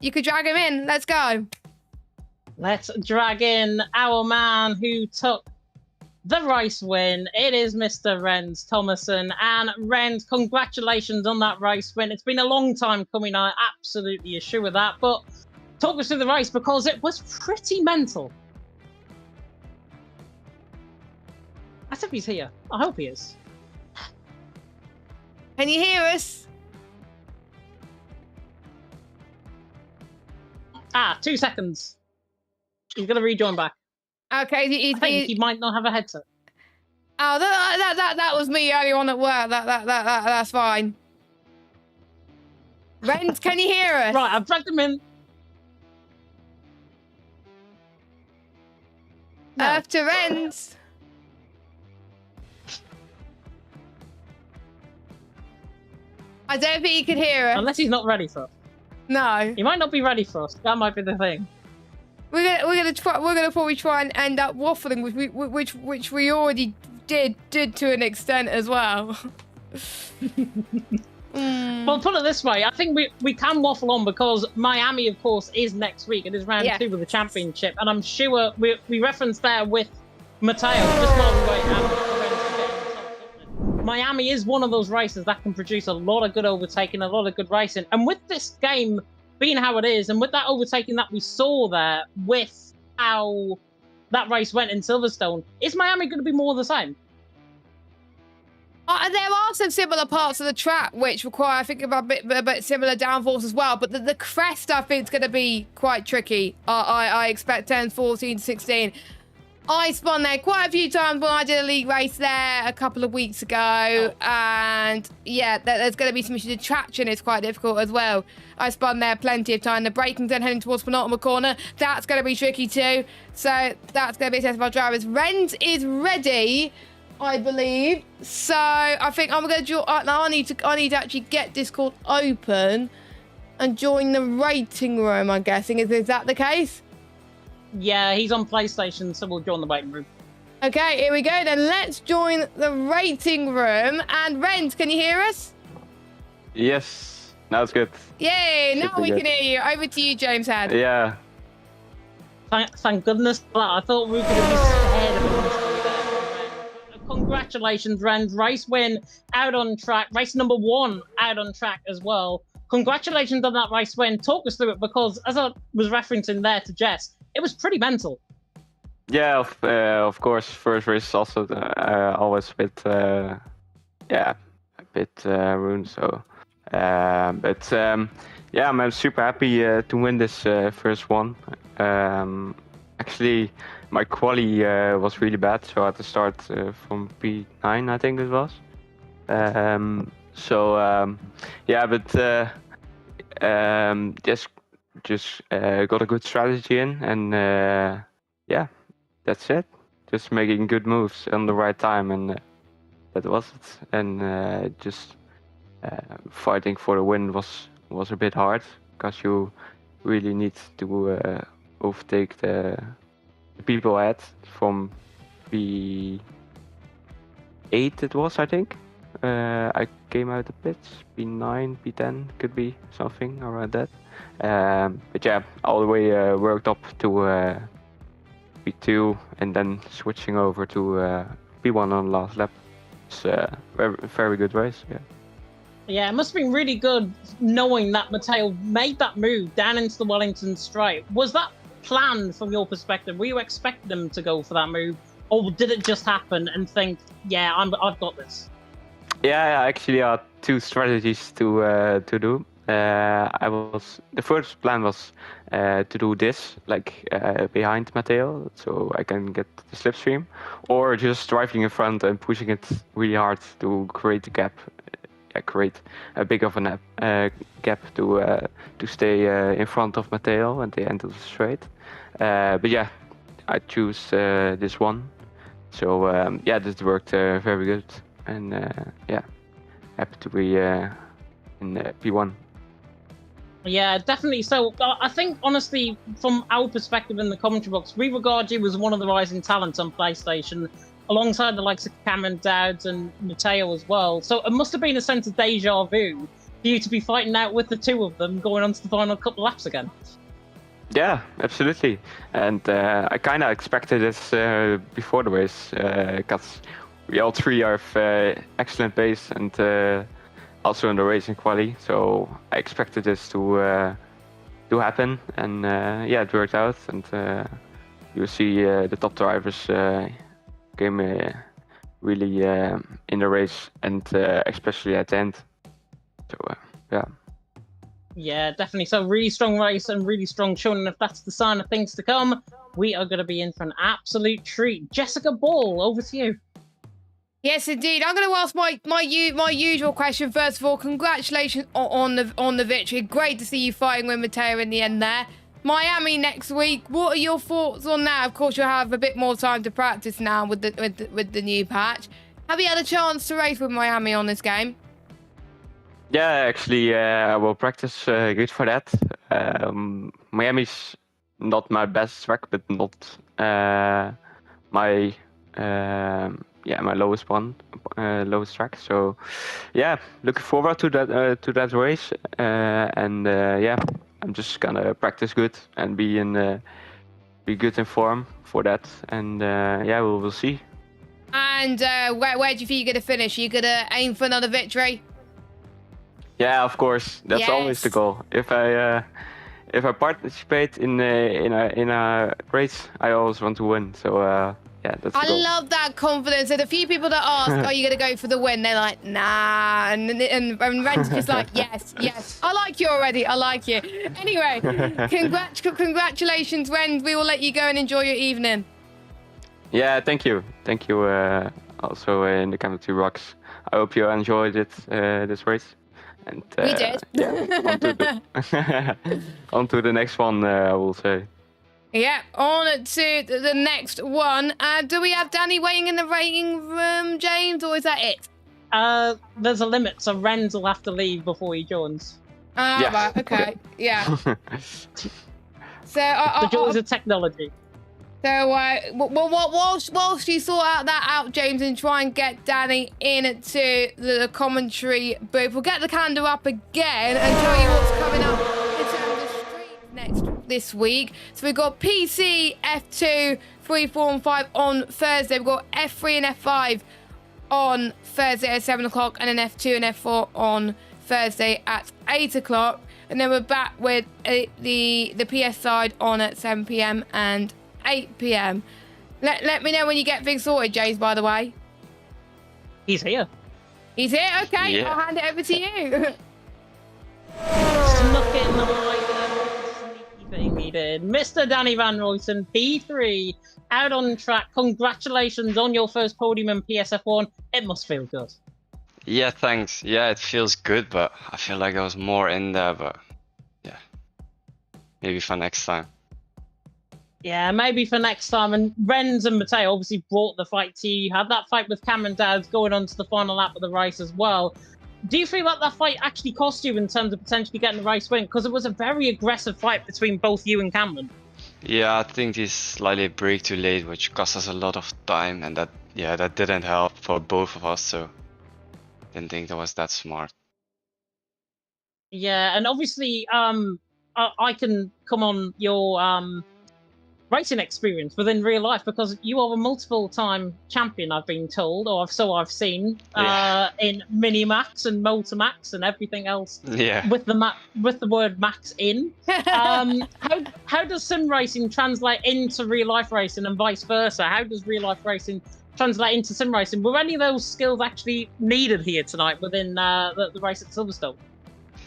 You could drag him in. Let's go. Let's drag in our man who took the race win. It is Mr. Renz Thomason. And Renz, congratulations on that race win. It's been a long time coming, I absolutely assure that. But talk us through the race, because it was pretty mental. As if he's here. I hope he is. Can you hear us? 2 seconds. He's going to rejoin back. Okay, I think he might not have a headset. Oh, that was me earlier on at work. That's fine. Renz, can you hear us? Right, I've dragged him in. No. After Renz. I don't think he can hear us. Unless he's not ready for us. No. He might not be ready for us. That might be the thing. We're gonna probably try and end up waffling, which we already did to an extent as well. Well, put it this way, I think we can waffle on because Miami, of course, is next week. It is round 2 of the championship, and I'm sure we referenced there with Matteo just while we wait. Miami is one of those races that can produce a lot of good overtaking, a lot of good racing, and with this game being how it is, and with that overtaking that we saw there, with how that race went in Silverstone, is Miami going to be more of the same? There are some similar parts of the track which require, I think, a bit similar downforce as well, but the crest, I think, is going to be quite tricky. I expect 10, 14, 16. I spun there quite a few times when I did a league race there a couple of weeks ago, and yeah, there's going to be some issues. The traction is quite difficult as well. I spun there plenty of time. The braking then heading towards penultimate corner, that's going to be tricky too. So that's going to be a test of our drivers. Renz is ready, I believe. So I think I'm going to join. I need to actually get Discord open and join the rating room. I'm guessing is that the case? Yeah, he's on PlayStation, so we'll join the waiting room. Okay, here we go then. Let's join the rating room. And Renz, can you hear us? Yes, now it's good. Yay, now we can hear you. Over to you, James Had. Yeah. Thank goodness for that. I thought we were going to be scared of it. Congratulations, Renz. Race win out on track. Race number 1 out on track as well. Congratulations on that race win. Talk us through it, because as I was referencing there to Jess, it was pretty mental. Yeah, of course. First race is also always a bit, ruined. So, yeah, I'm super happy to win this first one. actually my quali was really bad, so I had to start from P9, I think it was. Yeah, but just got a good strategy in, and yeah, that's it. Just making good moves on the right time, and that was it. And just fighting for the win was a bit hard, because you really need to overtake the people ahead from P8 it was, I think. I came out the pits, P9, P10, could be something around that. But yeah, all the way worked up to P2, and then switching over to P1 on the last lap. It's a very good race, yeah. Yeah, it must have been really good knowing that Matteo made that move down into the Wellington Stripe. Was that planned from your perspective? Were you expecting them to go for that move, or did it just happen and think, yeah, I've got this? Yeah, I actually had two strategies to do. The first plan was to do this, like behind Matteo, so I can get the slipstream, or just driving in front and pushing it really hard to create a gap, create a big of a gap to stay in front of Matteo at the end of the straight. But yeah, I choose this one. So yeah, this worked very good, and yeah, happy to be in P1. Yeah, definitely. So I think, honestly, from our perspective in the commentary box, we regard you as one of the rising talents on PlayStation, alongside the likes of Cameron Dowds and Matteo as well. So it must have been a sense of deja vu for you to be fighting out with the two of them going on to the final couple laps again. Yeah, absolutely. And I kind of expected this before the race, because we all three have excellent pace, and also in the racing quali. So I expected this to happen, and yeah, it worked out. And you see the top drivers came really in the race, and especially at the end. So yeah. Yeah, definitely. So really strong race and really strong showing. And if that's the sign of things to come, we are going to be in for an absolute treat. Jessica Ball, over to you. Yes, indeed. I'm going to ask my usual question first of all. Congratulations on the victory. Great to see you fighting with Matteo in the end there. Miami next week. What are your thoughts on that? Of course, you'll have a bit more time to practice now with the new patch. Have you had a chance to race with Miami on this game? Yeah, actually, I will practice good for that. Miami's not my best track, but not my my lowest track. So yeah, looking forward to that race, and yeah, I'm just gonna practice good and be good in form for that, and yeah, we'll see. And where do you think you're gonna finish? Are you gonna aim for another victory? Yeah, of course. That's Yes. always the goal. If I participate in a race, I always want to win. So yeah, that's the I goal. love that confidence. And the few people that ask, "Are you going to go for the win?" They're like, "Nah," and Ren's just like, "Yes, yes." I like you already. I like you. Anyway, congratulations, Ren. We will let you go and enjoy your evening. Yeah, thank you. Also in the Commentary Rocks. I hope you enjoyed it this race. And We did. Yeah, on to the next one, I will say. Yeah, on to the next one. Do we have Danny waiting in the rating room, James, or is that it? There's a limit, so Renz will have to leave before he joins. Yeah. Right, okay, yeah. So, The joys of technology. So, whilst you sort out, James, and try and get Danny into the commentary booth, we'll get the calendar up again and show you what's coming up in terms of streams next this week. So we've got PC, F2, 3, 4, and 5 on Thursday. We've got F3 and F5 on Thursday at 7 o'clock, and then F2 and F4 on Thursday at 8 o'clock. And then we're back with the PS side on at 7 p.m. and 8 p.m. Let me know when you get things sorted, James, by the way. He's here. He's here? Okay, Yeah. I'll hand it over to you. Snuck in the right sneaky thing he did. Mr. Danny Van Ruyten, P3, out on track. Congratulations on your first podium in PSF1. It must feel good. Yeah, thanks. Yeah, it feels good, but I feel like there was more in there, but yeah. Maybe for next time. Yeah, maybe for next time. And Renz and Mateo obviously brought the fight to you. You had that fight with Cameron Dowds going on to the final lap of the race as well. Do you feel like that fight actually cost you in terms of potentially getting the race win? Because it was a very aggressive fight between both you and Cameron. Yeah, I think he's slightly brake too late, which cost us a lot of time, and that didn't help for both of us, so didn't think that was that smart. Yeah, and obviously, I can come on your racing experience within real life because you are a multiple-time champion, I've been told, or so I've seen, in Minimax and Motormax and everything else. Yeah. With the word max in. How does sim racing translate into real life racing and vice versa? How does real life racing translate into sim racing? Were any of those skills actually needed here tonight within the race at Silverstone?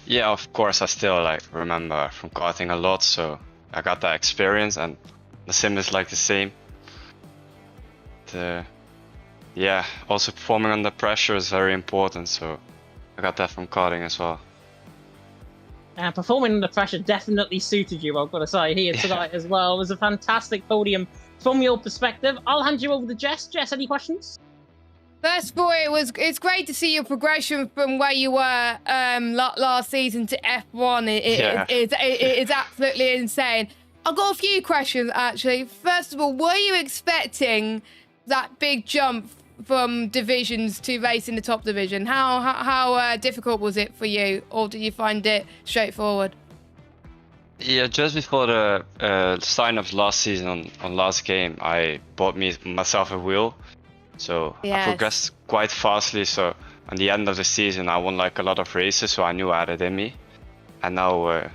Yeah, of course. I still remember from karting a lot, so I got that experience, and the sim is like the same. Yeah, also performing under pressure is very important, so I got that from karting as well. Performing under pressure definitely suited you, I've got to say, here tonight as well. It was a fantastic podium from your perspective. I'll hand you over to Jess. Jess, any questions? First of all, it's great to see your progression from where you were last season to F1. It's absolutely insane. I've got a few questions, actually. First of all, were you expecting that big jump from divisions to race in the top division? How difficult was it for you, or did you find it straightforward? Yeah, just before the sign-ups last season on last game, I bought myself a wheel. So I progressed quite fastly, so on the end of the season I won like a lot of races, so I knew I had it in me. And now,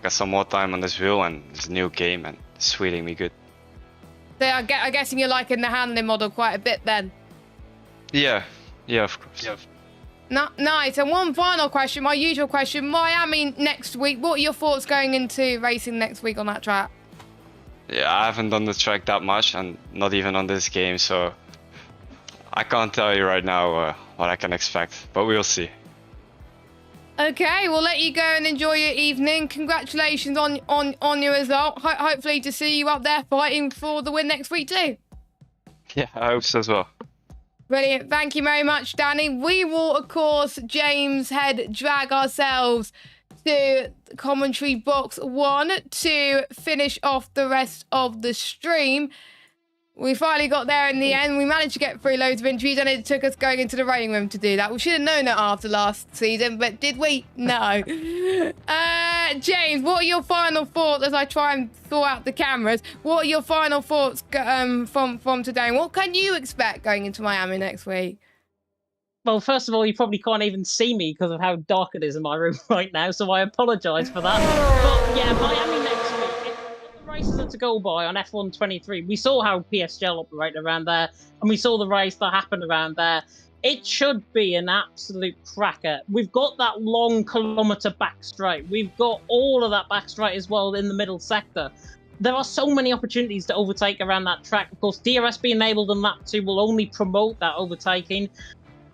got some more time on this wheel, and it's a new game, and it's feeling me good. So I'm guessing you're liking the handling model quite a bit then? Yeah, of course. Yeah. Nice. And one final question, my usual question, Miami next week. What are your thoughts going into racing next week on that track? Yeah, I haven't done the track that much, and not even on this game, so I can't tell you right now what I can expect, but we'll see. Okay, we'll let you go and enjoy your evening. Congratulations on your result. Hopefully to see you up there fighting for the win next week too. Yeah, I hope so as well. Brilliant. Thank you very much, Danny. We will, of course, James Head, drag ourselves to commentary box 1 to finish off the rest of the stream. We finally got there in the end. We managed to get through loads of interviews, and it took us going into the writing room to do that. We should have known that after last season, but did we? No. James, what are your final thoughts as I try and sort out the cameras? What are your final thoughts from today? And what can you expect going into Miami next week? Well, first of all, you probably can't even see me because of how dark it is in my room right now, so I apologise for that. But yeah, Miami next week. The races are to go by on F1 23. We saw how PSGL operated around there, and we saw the race that happened around there. It should be an absolute cracker. We've got that long kilometre back straight. We've got all of that back straight as well in the middle sector. There are so many opportunities to overtake around that track. Of course, DRS being enabled on lap 2 will only promote that overtaking.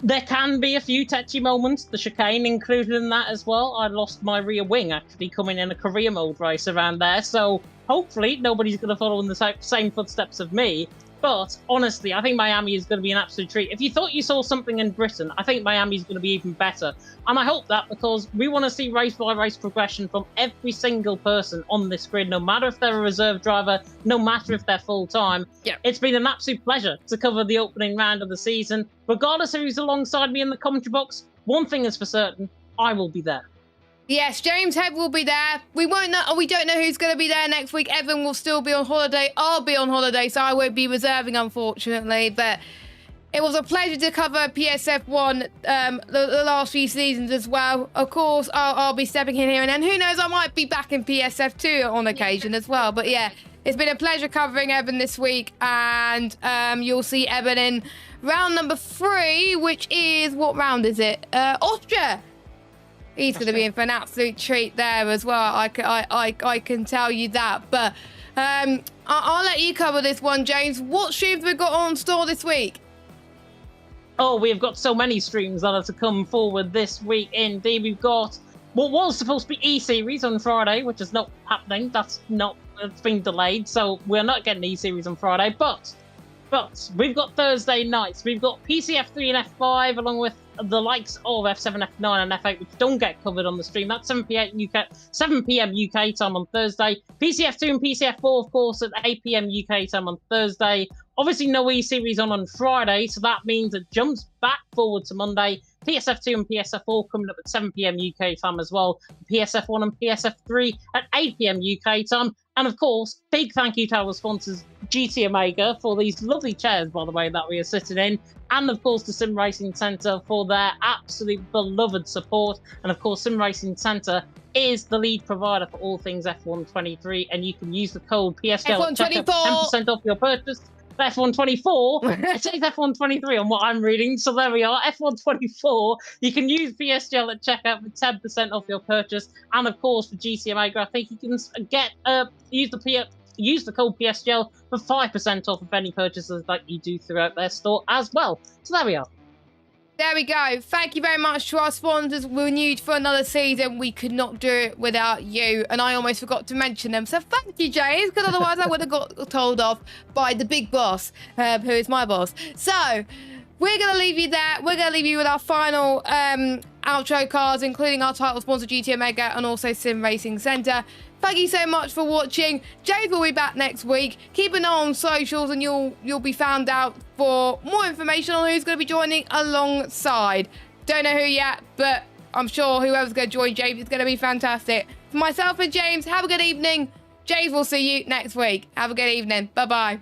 There can be a few touchy moments, the chicane included in that as well. I lost my rear wing actually coming in a career mode race around there, so hopefully nobody's going to follow in the same footsteps of me. But honestly, I think Miami is going to be an absolute treat. If you thought you saw something in Britain, I think Miami is going to be even better. And I hope that because we want to see race by race progression from every single person on this grid, no matter if they're a reserve driver, no matter if they're full-time. Yeah. It's been an absolute pleasure to cover the opening round of the season. Regardless of who's alongside me in the commentary box, one thing is for certain, I will be there. Yes, James Head will be there. We don't know who's going to be there next week. Evan will still be on holiday. I'll be on holiday, so I won't be reserving, unfortunately. But it was a pleasure to cover PSF1 the last few seasons as well. Of course, I'll be stepping in here and then. Who knows, I might be back in PSF2 on occasion as well. But yeah, it's been a pleasure covering Evan this week. And you'll see Evan in round number 3, which is, what round is it? Austria. He's going to be in for an absolute treat there as well. I can tell you that. But I'll let you cover this one, James. What streams we got on store this week? Oh, we've got so many streams that are to come forward this week. Indeed, we've got what was supposed to be E-Series on Friday, which is not happening. It's been delayed, so we're not getting E-Series on Friday. But we've got Thursday nights. We've got PCF3 and F5, along with the likes of F7, F9, and F8, which don't get covered on the stream. That's 7 p.m. UK time on Thursday. PCF2 and PCF4, of course, at 8 p.m. UK time on Thursday. Obviously, no E-Series on Friday, so that means it jumps back forward to Monday. PSF2 and PSF4 coming up at 7 p.m. UK time as well. PSF1 and PSF3 at 8 p.m. UK time. And of course, big thank you to our sponsors, GT Omega, for these lovely chairs, by the way, that we are sitting in. And of course, the Sim Racing Centre for their absolute beloved support. And of course, Sim Racing Centre is the lead provider for all things F123. And you can use the code PSGL at checkout for 10% off your purchase. F124, it says F123 on what I'm reading, so there we are, F124. You can use PSGL at checkout for 10% off your purchase, and of course for GCMA, I think you can use the code PSGL for 5% off of any purchases that you do throughout their store as well. So there we are. There we go. Thank you very much to our sponsors. We're renewed for another season. We could not do it without you. And I almost forgot to mention them. So thank you, James, because otherwise I would have got told off by the big boss, who is my boss. So we're going to leave you there. We're going to leave you with our final outro cards, including our title sponsor, GT Omega, and also Sim Racing Centre. Thank you so much for watching. James will be back next week. Keep an eye on socials and you'll be found out for more information on who's going to be joining alongside. Don't know who yet, but I'm sure whoever's going to join James is going to be fantastic. For myself and James, have a good evening. James will see you next week. Have a good evening. Bye-bye.